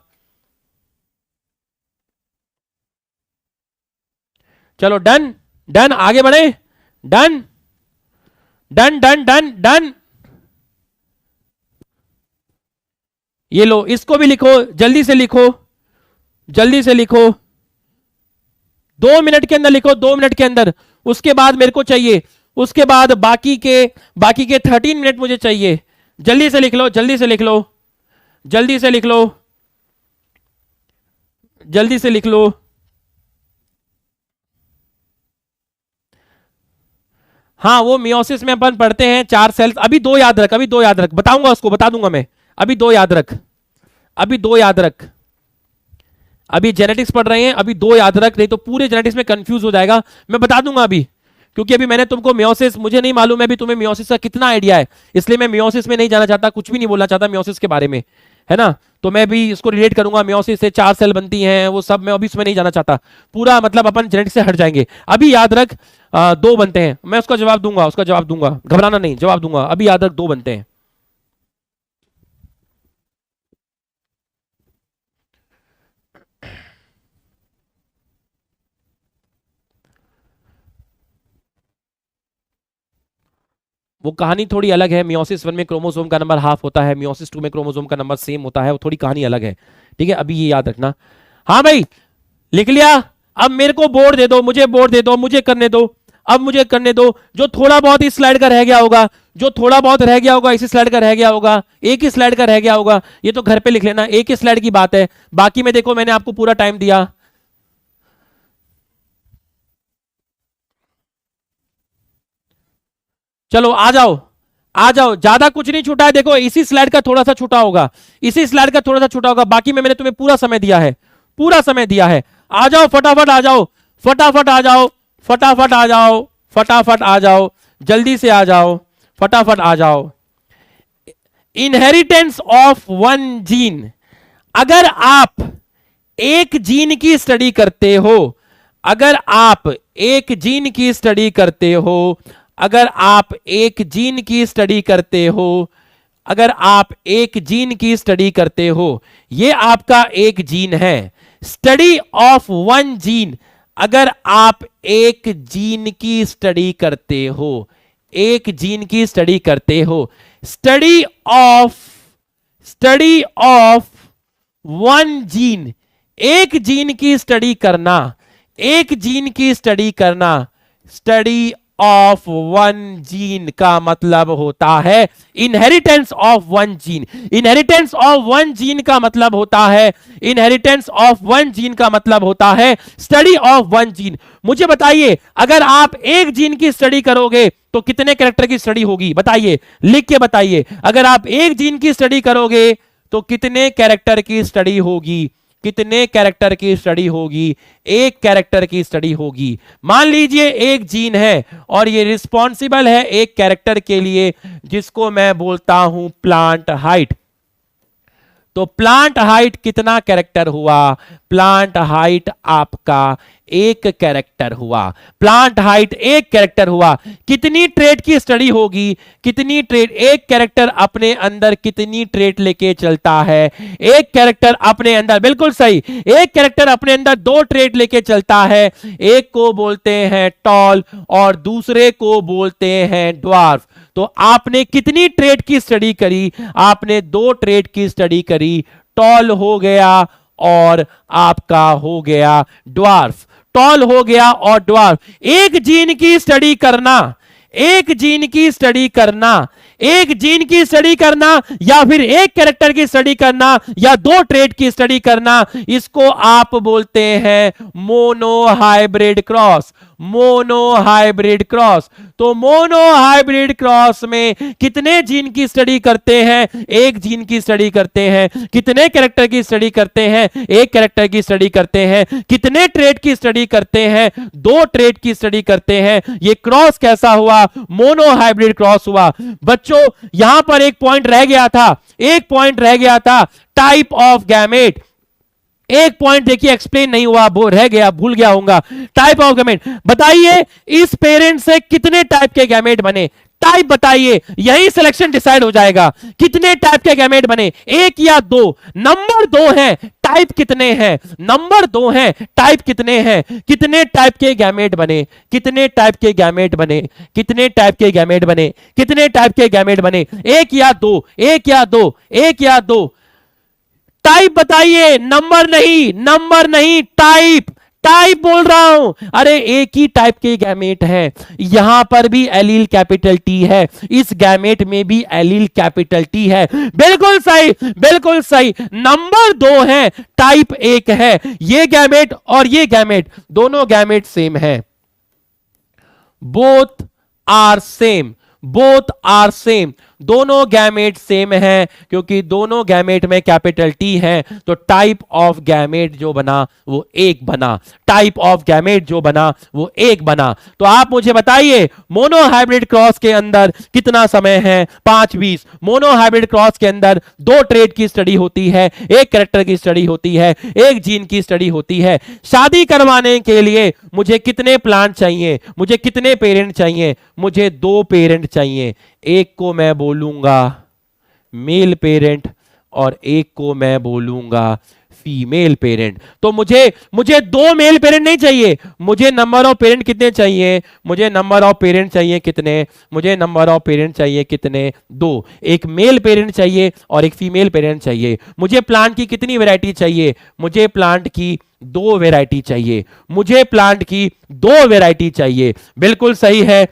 चलो डन, डन, आगे बढ़े, done done done done done. ये लो, इसको भी लिखो, जल्दी से लिखो, जल्दी से लिखो, 2 मिनट के अंदर लिखो, 2 मिनट के अंदर। उसके बाद मेरे को चाहिए, उसके बाद बाकी के 13 मिनट मुझे चाहिए। जल्दी से लिख लो, जल्दी से लिख लो, जल्दी से लिख लो, जल्दी से लिख लो। हाँ, वो मियोसिस में अपन पढ़ते हैं 4 सेल्स। अभी 2 याद रख, अभी 2 याद रख, बताऊंगा उसको, बता दूंगा मैं। अभी 2 याद रख, अभी 2 याद रख। अभी जेनेटिक्स पढ़ रहे हैं, अभी 2 याद रख, नहीं तो पूरे जेनेटिक्स में कंफ्यूज हो जाएगा। मैं बता दूंगा अभी, क्योंकि अभी मैंने तुमको मियोसिस, मुझे नहीं मालूम है अभी तुम्हें मियोसिस का कितना आइडिया है, इसलिए मैं मियोसिस में नहीं जाना चाहता, कुछ भी नहीं बोलना चाहता मियोसिस के बारे में, है ना। तो मैं भी इसको रिलेट करूंगा, मियोसिस से 4 सेल बनती हैं, वो सब मैं अभी इसमें नहीं जाना चाहता। पूरा मतलब अपन जेनेटिक्स से हट जाएंगे। अभी याद रख 2 बनते हैं, मैं उसका जवाब दूंगा, उसका जवाब दूंगा, घबराना नहीं, जवाब दूंगा। अभी याद रख 2 बनते हैं। वो कहानी थोड़ी अलग है। मियोसिस 1 में क्रोमोसोम का नंबर हाफ होता है, मियोसिस 2 में क्रोमोसोम का नंबर सेम होता है, वो थोड़ी कहानी अलग है, ठीक है। अभी ये याद रखना। हाँ भाई, लिख लिया। अब मेरे को बोर्ड दे दो, मुझे बोर्ड दे दो, मुझे करने दो, अब मुझे करने दो। जो थोड़ा बहुत इस स्लाइड का रह गया होगा, जो थोड़ा बहुत रह गया होगा, इसी स्लाइड का रह गया होगा, एक ही स्लाइड का रह गया होगा, ये तो घर पे लिख लेना, एक ही स्लाइड की बात है। बाकी में देखो मैंने आपको पूरा टाइम दिया। चलो आ जाओ, आ जाओ, ज्यादा कुछ नहीं छूटा है। देखो इसी स्लाइड का थोड़ा सा छूटा होगा, इसी स्लाइड का थोड़ा सा छूटा होगा, बाकी में मैंने तुम्हें पूरा समय दिया है, पूरा समय दिया है। आ जाओ फटाफट, आ जाओ फटाफट, आ जाओ फटाफट, आ जाओ फटाफट, आ जाओ, जल्दी से आ जाओ, फटाफट आ जाओ। Inheritance of one gene. अगर आप एक जीन की स्टडी करते हो, अगर आप एक जीन की स्टडी करते हो, अगर आप एक जीन की स्टडी करते हो, अगर आप एक जीन की स्टडी करते हो, ये आपका एक जीन है। स्टडी ऑफ वन जीन, अगर आप एक जीन की स्टडी करते हो, एक जीन की स्टडी करते हो, स्टडी ऑफ वन जीन, एक जीन की स्टडी करना, एक जीन की स्टडी करना, स्टडी ऑफ वन जीन का मतलब होता है inheritance of one gene. Inheritance of one gene का मतलब होता है, इनहेरिटेंस ऑफ वन जीन का मतलब होता है स्टडी ऑफ वन जीन। मुझे बताइए, अगर आप एक जीन की स्टडी करोगे तो कितने कैरेक्टर की स्टडी होगी, बताइए, लिख के बताइए। अगर आप एक जीन की स्टडी करोगे तो कितने कैरेक्टर की स्टडी होगी, कितने कैरेक्टर की स्टडी होगी, एक कैरेक्टर की स्टडी होगी। मान लीजिए एक जीन है और ये रिस्पॉन्सिबल है एक कैरेक्टर के लिए, जिसको मैं बोलता हूं प्लांट हाइट। तो प्लांट हाइट कितना कैरेक्टर हुआ, प्लांट हाइट आपका एक कैरेक्टर हुआ, प्लांट हाइट एक कैरेक्टर हुआ। कितनी ट्रेट की स्टडी होगी, कितनी ट्रेट, एक कैरेक्टर अपने अंदर कितनी ट्रेट लेके चलता है, एक कैरेक्टर अपने अंदर, बिल्कुल सही, एक कैरेक्टर अपने अंदर 2 ट्रेट लेके चलता है। एक को बोलते हैं टॉल और दूसरे को बोलते हैं ड्वार्फ। तो आपने कितनी ट्रेट की स्टडी करी, आपने 2 ट्रेट की स्टडी करी, टॉल हो गया और आपका हो गया ड्वार्फ, टॉल हो गया और ड्वार्फ। एक जीन की स्टडी करना, एक जीन की स्टडी करना, एक जीन की स्टडी करना, या फिर एक कैरेक्टर की स्टडी करना, या 2 ट्रेट की स्टडी करना, इसको आप बोलते हैं मोनोहाइब्रिड क्रॉस, मोनोहाइब्रिड क्रॉस। तो मोनोहाइब्रिड क्रॉस में कितने जीन की स्टडी करते हैं, एक जीन की स्टडी करते हैं। कितने कैरेक्टर की स्टडी करते हैं, एक कैरेक्टर की स्टडी करते हैं। कितने ट्रेट की स्टडी करते हैं, 2 ट्रेट की स्टडी करते हैं। ये क्रॉस कैसा हुआ, मोनोहाइब्रिड क्रॉस हुआ। बच्चों यहां पर एक पॉइंट रह गया था, एक पॉइंट रह गया था, टाइप ऑफ गैमेट। एक पॉइंट देखिए एक्सप्लेन नहीं हुआ, वो रह गया, भूल गया होगा। टाइप ऑफ गैमेट बताइए, इस पेरेंट से कितने टाइप के गैमेट बने? टाइप बताइए, यही सिलेक्शन डिसाइड हो जाएगा। कितने टाइप के गैमेट बने, एक या दो? नंबर दो है, टाइप कितने हैं? नंबर दो है, टाइप कितने हैं? कितने टाइप के गैमेट बने? कितने टाइप के गैमेट बने? कितने टाइप के गैमेट बने? कितने टाइप के गैमेट बने? एक या दो? एक या दो? एक या दो? टाइप बताइए, नंबर नहीं, नंबर नहीं, टाइप। टाइप बोल रहा हूं। अरे एक ही टाइप के गैमेट है, यहां पर भी एलील कैपिटल टी है, इस गैमेट में भी एलील कैपिटल टी है। बिल्कुल सही, बिल्कुल सही। नंबर दो है, टाइप एक है। ये गैमेट और ये गैमेट, दोनों गैमेट सेम है। Both are same, both are same. दोनों गैमेट सेम है, क्योंकि दोनों गैमेट में कैपिटल टी है, तो टाइप ऑफ गैमेट जो बना वो एक बना। टाइप ऑफ गैमेट जो बना वो एक बना। तो आप मुझे बताइए, मोनो हाइब्रिड क्रॉस के अंदर कितना समय है? 5-20। मोनो हाइब्रिड क्रॉस के अंदर 2 ट्रेड की स्टडी होती है, एक कैरेक्टर की स्टडी होती है, एक जीन की स्टडी होती है। शादी करवाने के लिए मुझे कितने प्लांट चाहिए? मुझे कितने पेरेंट चाहिए? मुझे 2 पेरेंट चाहिए। एक को मैं बोलूंगा मेल पेरेंट और एक को मैं बोलूंगा फीमेल पेरेंट। तो मुझे 2 मेल पेरेंट नहीं चाहिए, मुझे नंबर ऑफ पेरेंट कितने चाहिए? मुझे नंबर ऑफ पेरेंट चाहिए कितने? मुझे नंबर ऑफ पेरेंट चाहिए कितने? 2। एक मेल पेरेंट चाहिए और एक फीमेल पेरेंट चाहिए। मुझे प्लांट की कितनी वैरायटी चाहिए? मुझे प्लांट की 2 वैरायटी चाहिए। मुझे प्लांट की 2 वैरायटी चाहिए। बिल्कुल सही है,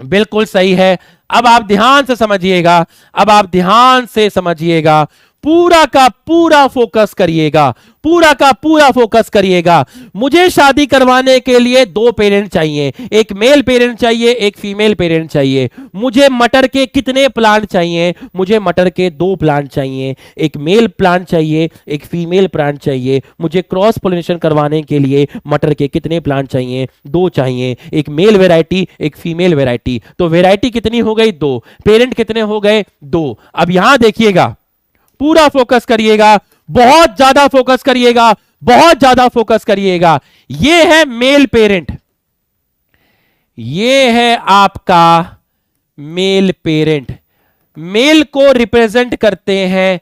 बिल्कुल सही है। अब आप ध्यान से समझिएगा, अब आप ध्यान से समझिएगा, पूरा का पूरा फोकस करिएगा, पूरा का पूरा फोकस करिएगा। मुझे शादी करवाने के लिए 2 पेरेंट चाहिए, एक मेल पेरेंट चाहिए, एक फीमेल पेरेंट चाहिए। मुझे मटर के कितने प्लांट चाहिए? मुझे मटर के 2 प्लांट चाहिए, एक मेल प्लांट चाहिए, एक फीमेल प्लांट चाहिए। मुझे क्रॉस पोलिनेशन करवाने के लिए मटर के कितने प्लांट चाहिए? 2 चाहिए, एक मेल वेराइटी, एक फीमेल वेराइटी। तो वेराइटी कितनी हो गई? 2। पेरेंट कितने हो गए? 2। अब यहां देखिएगा, पूरा फोकस करिएगा, बहुत ज्यादा फोकस करिएगा, बहुत ज्यादा फोकस करिएगा। ये है मेल पेरेंट, ये है आपका मेल पेरेंट। मेल को रिप्रेजेंट करते हैं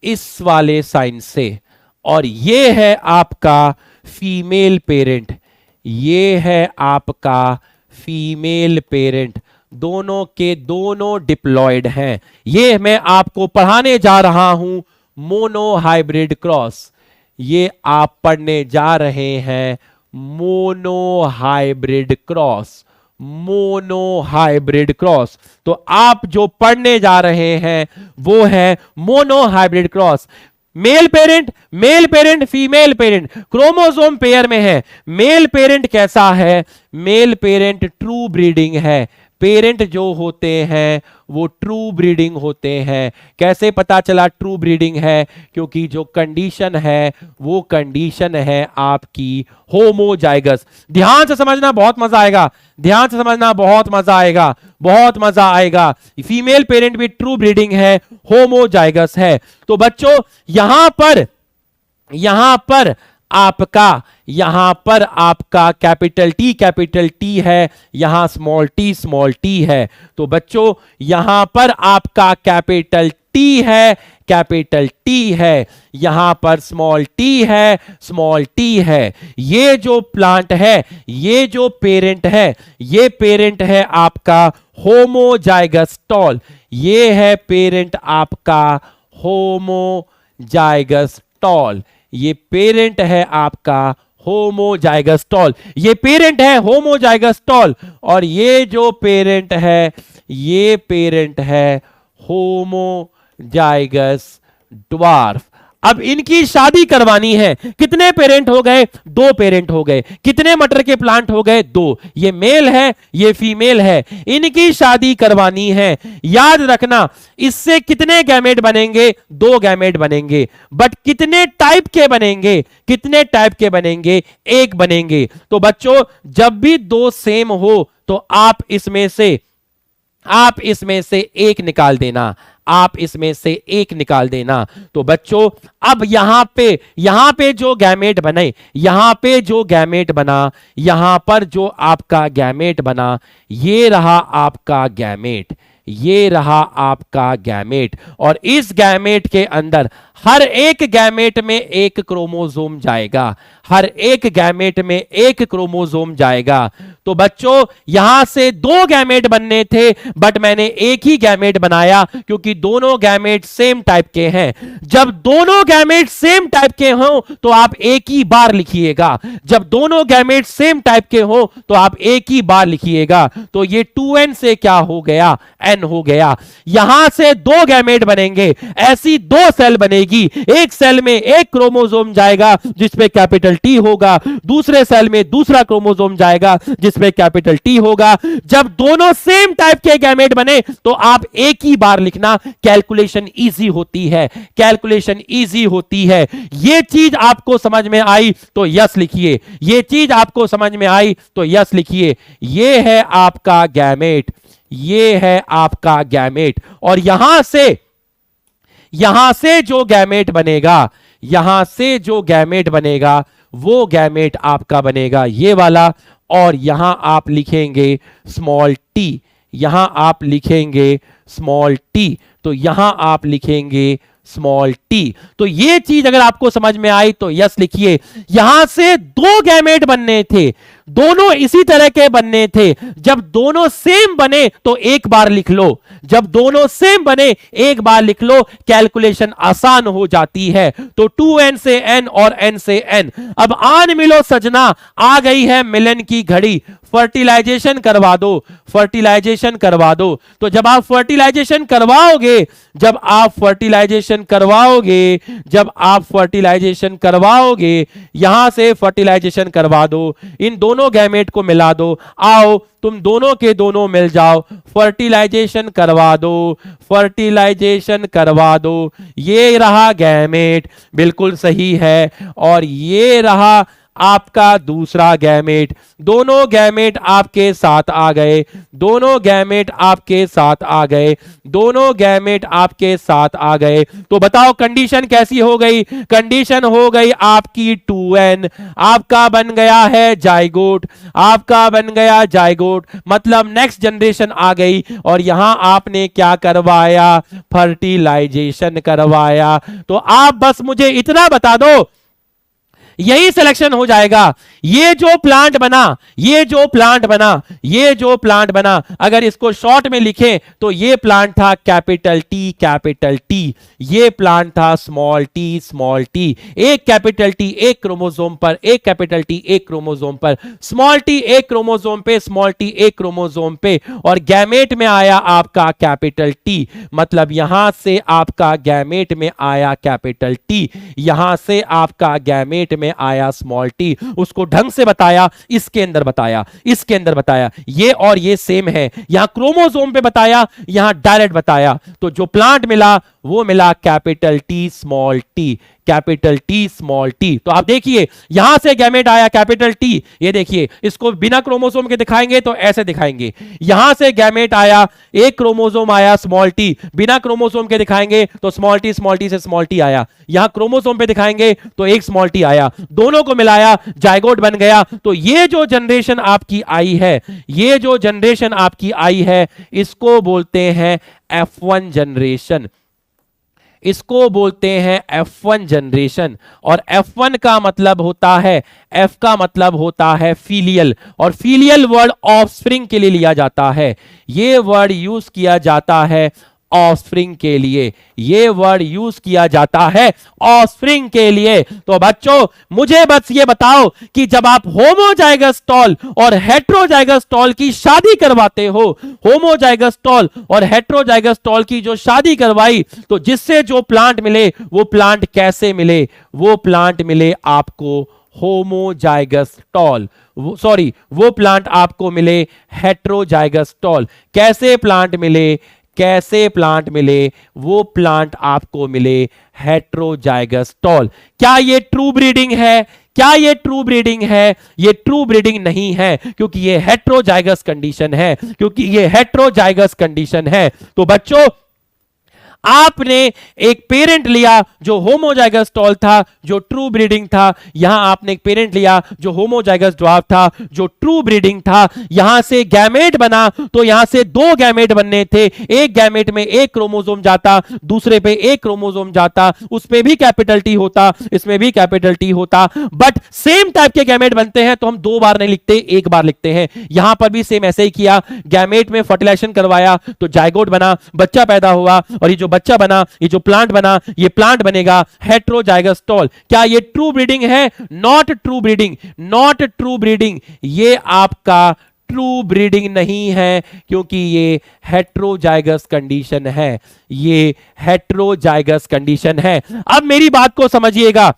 इस वाले साइन से, और ये है आपका फीमेल पेरेंट, ये है आपका फीमेल पेरेंट। दोनों के दोनों डिप्लॉयड हैं। ये मैं आपको पढ़ाने जा रहा हूं मोनो हाइब्रिड क्रॉस। ये आप पढ़ने जा रहे हैं mono hybrid cross, mono hybrid cross. तो आप जो पढ़ने जा रहे हैं वो है mono hybrid cross. Male parent, female parent, chromosome pair में है। मेल पेरेंट कैसा है? मेल पेरेंट ट्रू ब्रीडिंग है। पेरेंट जो होते हैं वो ट्रू ब्रीडिंग होते हैं। कैसे पता चला ट्रू ब्रीडिंग है? क्योंकि जो कंडीशन है वो कंडीशन है आपकी होमोजाइगस। ध्यान से समझना, बहुत मजा आएगा। ध्यान से समझना, बहुत मजा आएगा, बहुत मजा आएगा। फीमेल पेरेंट भी ट्रू ब्रीडिंग है, होमोजाइगस है। तो बच्चों यहां पर आपका कैपिटल टी है, यहां स्मॉल टी है। तो बच्चों यहां पर आपका कैपिटल टी है, यहां पर स्मॉल टी है। ये जो प्लांट है, ये जो पेरेंट है, ये पेरेंट है आपका होमोजाइगस टॉल। ये है पेरेंट आपका होमोजाइगस टॉल। ये पेरेंट है आपका होमोजाइगस टॉल, ये पेरेंट है होमोजाइगस टॉल। और ये जो पेरेंट है, ये पेरेंट है होमोजाइगस ड्वार्फ। अब इनकी शादी करवानी है। कितने पेरेंट हो गए? 2 पेरेंट हो गए। कितने मटर के प्लांट हो गए? 2। ये मेल है, ये फीमेल है। इनकी शादी करवानी है। याद रखना, इससे कितने गैमेट बनेंगे? 2 गैमेट बनेंगे। बट कितने टाइप के बनेंगे? कितने टाइप के बनेंगे? 1 बनेंगे। तो बच्चों जब भी 2 सेम हो तो आप इसमें से आप इसमें से एक निकाल देना, आप इसमें से एक निकाल देना। तो बच्चों अब यहां पे जो गैमेट बने, यहां पे जो गैमेट बना, यहां पर जो आपका गैमेट बना, ये रहा आपका गैमेट, ये रहा आपका गैमेट। और इस गैमेट के अंदर हर एक गैमेट में एक क्रोमोसोम जाएगा, हर एक गैमेट में एक क्रोमोसोम जाएगा। तो बच्चों यहां से दो गैमेट बनने थे, बट मैंने एक ही गैमेट बनाया क्योंकि दोनों गैमेट सेम टाइप के हैं। जब दोनों गैमेट सेम टाइप के हो तो आप एक ही बार लिखिएगा, जब दोनों गैमेट सेम टाइप के हो तो आप एक ही बार लिखिएगा। तो ये 2n से क्या हो गया, n हो गया। यहां से दो गैमेट बनेंगे, ऐसी दो सेल बनेगी, एक सेल में एक क्रोमोसोम जाएगा जिसपे कैपिटल टी होगा, दूसरे सेल में दूसरा क्रोमोसोम जाएगा जिसपे कैपिटल टी होगा। जब दोनों सेम टाइप के गैमेट बने तो आप एक ही बार लिखना, कैलकुलेशन इजी होती है, कैलकुलेशन इजी होती है। यह चीज आपको समझ में आई तो यस लिखिए, यह चीज आपको समझ में आई तो यस लिखिए। यह है आपका गैमेट, ये है आपका गैमेट। और यहां से जो गैमेट बनेगा, यहां से जो गैमेट बनेगा वो गैमेट आपका बनेगा ये वाला। और यहां आप लिखेंगे स्मॉल टी, यहां आप लिखेंगे स्मॉल टी, तो यहां आप लिखेंगे स्मॉल टी। तो ये चीज अगर आपको समझ में आई तो यस लिखिए। यहां से दो गैमेट बनने थे, दोनों इसी तरह के बनने थे। जब दोनों सेम बने तो एक बार लिख लो, जब दोनों सेम बने एक बार लिख लो, कैलकुलेशन आसान हो जाती है। तो 2n से n और n से n। अब आन मिलो सजना, आ गई है मिलन की घड़ी, फर्टिलाइजेशन करवा दो, फर्टिलाइजेशन करवा दो। तो जब आप फर्टिलाइजेशन करवाओगे, जब आप फर्टिलाइजेशन करवाओगे, जब आप फर्टिलाइजेशन करवाओगे, यहां से फर्टिलाइजेशन करवा दो, इन दोनों गैमेट को मिला दो, आओ तुम दोनों के दोनों मिल जाओ, फर्टिलाइजेशन करवा दो, फर्टिलाइजेशन करवा दो। ये रहा गैमेट, बिल्कुल सही है। और ये रहा आपका दूसरा गैमेट। दोनों गैमेट आपके साथ आ गए, दोनों गैमेट आपके साथ आ गए, दोनों गैमेट आपके साथ आ गए। तो बताओ कंडीशन कैसी हो गई? कंडीशन हो गई आपकी 2n, आपका बन गया है जाइगोट, आपका बन गया जाइगोट, मतलब नेक्स्ट जनरेशन आ गई। और यहां आपने क्या करवाया? फर्टिलाइजेशन करवाया। तो आप बस मुझे इतना बता दो, यही सिलेक्शन हो जाएगा। ये जो प्लांट बना, ये जो प्लांट बना, ये जो प्लांट बना, अगर इसको शॉर्ट में लिखें तो ये प्लांट था कैपिटल टी, कैपिटल टी। ये प्लांट था स्मॉल टी, स्मॉल टी। एक कैपिटल टी एक क्रोमोसोम पर, एक कैपिटल टी एक क्रोमोसोम पर, स्मॉल टी एक क्रोमोसोम पे, स्मॉल टी एक क्रोमोसोम पे। और गैमेट में आया आपका कैपिटल टी, मतलब यहां से आपका गैमेट में आया कैपिटल टी, यहां से आपका गैमेट में आया स्मॉल टी। उसको ढंग से बताया, इसके अंदर बताया, इसके अंदर बताया। ये और ये सेम है, यहां क्रोमोसोम पे बताया, यहां डायरेक्ट बताया। तो जो प्लांट मिला वो मिला capital T small T, capital T small T. तो आप देखिए यहां से गैमेट आया कैपिटल टी, ये देखिए इसको बिना क्रोमोसोम के दिखाएंगे तो ऐसे दिखाएंगे। यहां से गैमेट आया, एक क्रोमोसोम आया स्मॉल टी, बिना क्रोमोसोम के दिखाएंगे तो स्मॉल टी से स्मॉल टी आया। यहां क्रोमोसोम पे दिखाएंगे तो एक स्मॉल टी आया, दोनों को मिलाया जाइगोट बन गया। तो ये जो जनरेशन आपकी आई है, ये जो जनरेशन आपकी आई है, इसको बोलते हैं F1 जनरेशन, इसको बोलते हैं F1 जनरेशन। और F1 का मतलब होता है, F का मतलब होता है फीलियल, और फीलियल वर्ड ऑफस्प्रिंग के लिए लिया जाता है। ये वर्ड यूज किया जाता है ऑफस्प्रिंग के लिए, ये वर्ड यूज किया जाता है ऑफस्प्रिंग के लिए। तो बच्चों मुझे बस ये बताओ कि जब आप होमोजाइगस टॉल और हेट्रोजाइगस टॉल की शादी करवाते हो, होमोजाइगस टॉल और हेट्रोजाइगस टॉल की जो शादी करवाई, तो जिससे जो प्लांट मिले वो प्लांट कैसे मिले? वो प्लांट मिले आपको होमोजाइगस टॉल, सॉरी वो प्लांट आपको मिले हेट्रोजाइगस टॉल। कैसे प्लांट मिले? कैसे प्लांट मिले? वो प्लांट आपको मिले हेट्रोजाइगस टॉल। क्या ये ट्रू ब्रीडिंग है? क्या ये ट्रू ब्रीडिंग है? ये ट्रू ब्रीडिंग नहीं है, क्योंकि ये हेट्रोजाइगस कंडीशन है, क्योंकि ये हेट्रोजाइगस कंडीशन है। तो बच्चों, आपने एक पेरेंट लिया जो होमोजाइगस टॉल था, जो ट्रू ब्रीडिंग था। यहां आपने एक पेरेंट लिया जो होमोजाइगस ड्वार्फ था, जो ट्रू ब्रीडिंग था। यहां से गैमेट बना, तो यहां से दो गैमेट बनने थे। एक गैमेट में एक क्रोमोसोम जाता, दूसरे पे एक क्रोमोसोम जाता, उस पे भी कैपिटल टी होता, इसमें भी कैपिटल टी होता। बट सेम टाइप के गैमेट बनते हैं तो हम दो बार नहीं लिखते, एक बार लिखते हैं। यहां पर भी सेम ऐसे ही किया, गैमेट में फर्टिलाइजेशन करवाया तो जाइगोट बना, बच्चा पैदा हुआ, और ये जो बच्चा बना, ये जो प्लांट बना, ये प्लांट बनेगा हेट्रोजाइगस टॉल। क्या ये ट्रू ब्रीडिंग है? Not true breeding, not true breeding. ये आपका ट्रू ब्रीडिंग नहीं है, क्योंकि ये हेट्रोजाइगस कंडीशन है, ये हेट्रोजाइगस कंडीशन है। अब मेरी बात को समझिएगा,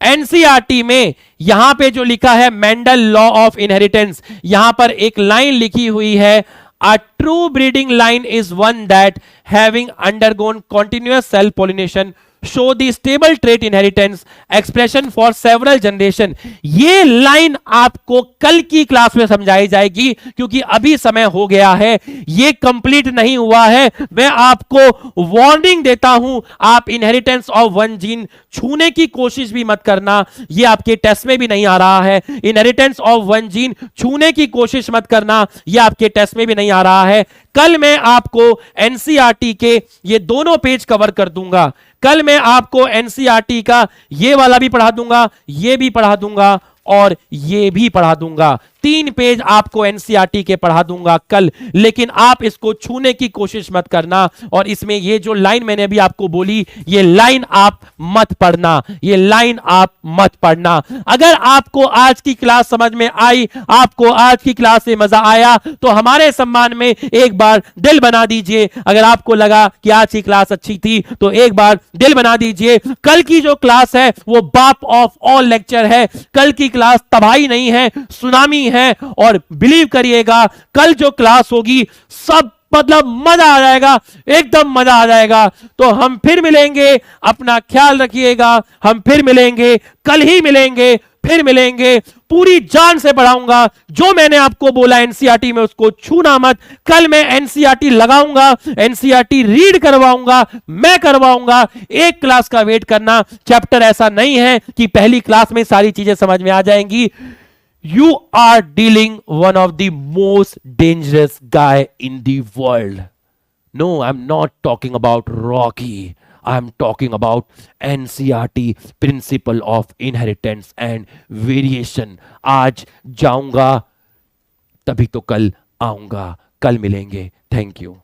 एनसीईआरटी में यहां पे जो लिखा है मेंडल लॉ ऑफ इनहेरिटेंस, यहां पर एक लाइन लिखी हुई है, a true breeding line is one that having undergone continuous cell pollination show the stable trait inheritance expression for several generation। ये लाइन आपको कल की क्लास में समझाई जाएगी, क्योंकि अभी समय हो गया है, ये कंप्लीट नहीं हुआ है। मैं आपको वार्निंग देता हूं, आप इनहेरिटेंस ऑफ वन जीन छूने की कोशिश भी मत करना, ये आपके टेस्ट में भी नहीं आ रहा है। इनहेरिटेंस ऑफ वन जीन छूने की कोशिश मत करना, ये आपके टेस्ट में भी नहीं आ रहा है। कल मैं आपको एनसीईआरटी के ये दोनों पेज कवर कर दूंगा। कल मैं आपको एनसीईआरटी का ये वाला भी पढ़ा दूंगा, ये भी पढ़ा दूंगा, और ये भी पढ़ा दूंगा। 3 पेज आपको एनसीईआरटी के पढ़ा दूंगा कल, लेकिन आप इसको छूने की कोशिश मत करना। और इसमें ये जो लाइन मैंने अभी आपको बोली, ये लाइन आप मत पढ़ना, ये लाइन आप मत पढ़ना। अगर आपको आज की क्लास समझ में आई, आपको आज की क्लास से मजा आया, तो हमारे सम्मान में एक बार दिल बना दीजिए। अगर आपको लगा कि आज की क्लास अच्छी थी तो एक बार दिल बना दीजिए। कल की जो क्लास है वो बाप ऑफ ऑल लेक्चर है। कल की क्लास तबाही नहीं है, सुनामी है। और बिलीव करिएगा, कल जो क्लास होगी सब मतलब मजा आ जाएगा, एकदम मजा आ जाएगा। तो हम फिर मिलेंगे, अपना ख्याल रखिएगा। हम फिर मिलेंगे, कल ही मिलेंगे, फिर मिलेंगे। पूरी जान से पढ़ाऊंगा, जो मैंने आपको बोला एनसीईआरटी में उसको छूना मत। कल मैं एनसीईआरटी लगाऊंगा, एनसीईआरटी रीड करवाऊंगा, मैं करवाऊंगा। एक क्लास का वेट करना। चैप्टर ऐसा नहीं है कि पहली क्लास में सारी चीजें समझ में आ जाएंगी। You are dealing one of the most dangerous guy in the world. No, I'm not talking about Rocky. I'm talking about NCERT principle of inheritance and variation. आज जाऊंगा तभी तो कल आऊंगा। कल मिलेंगे। Thank you.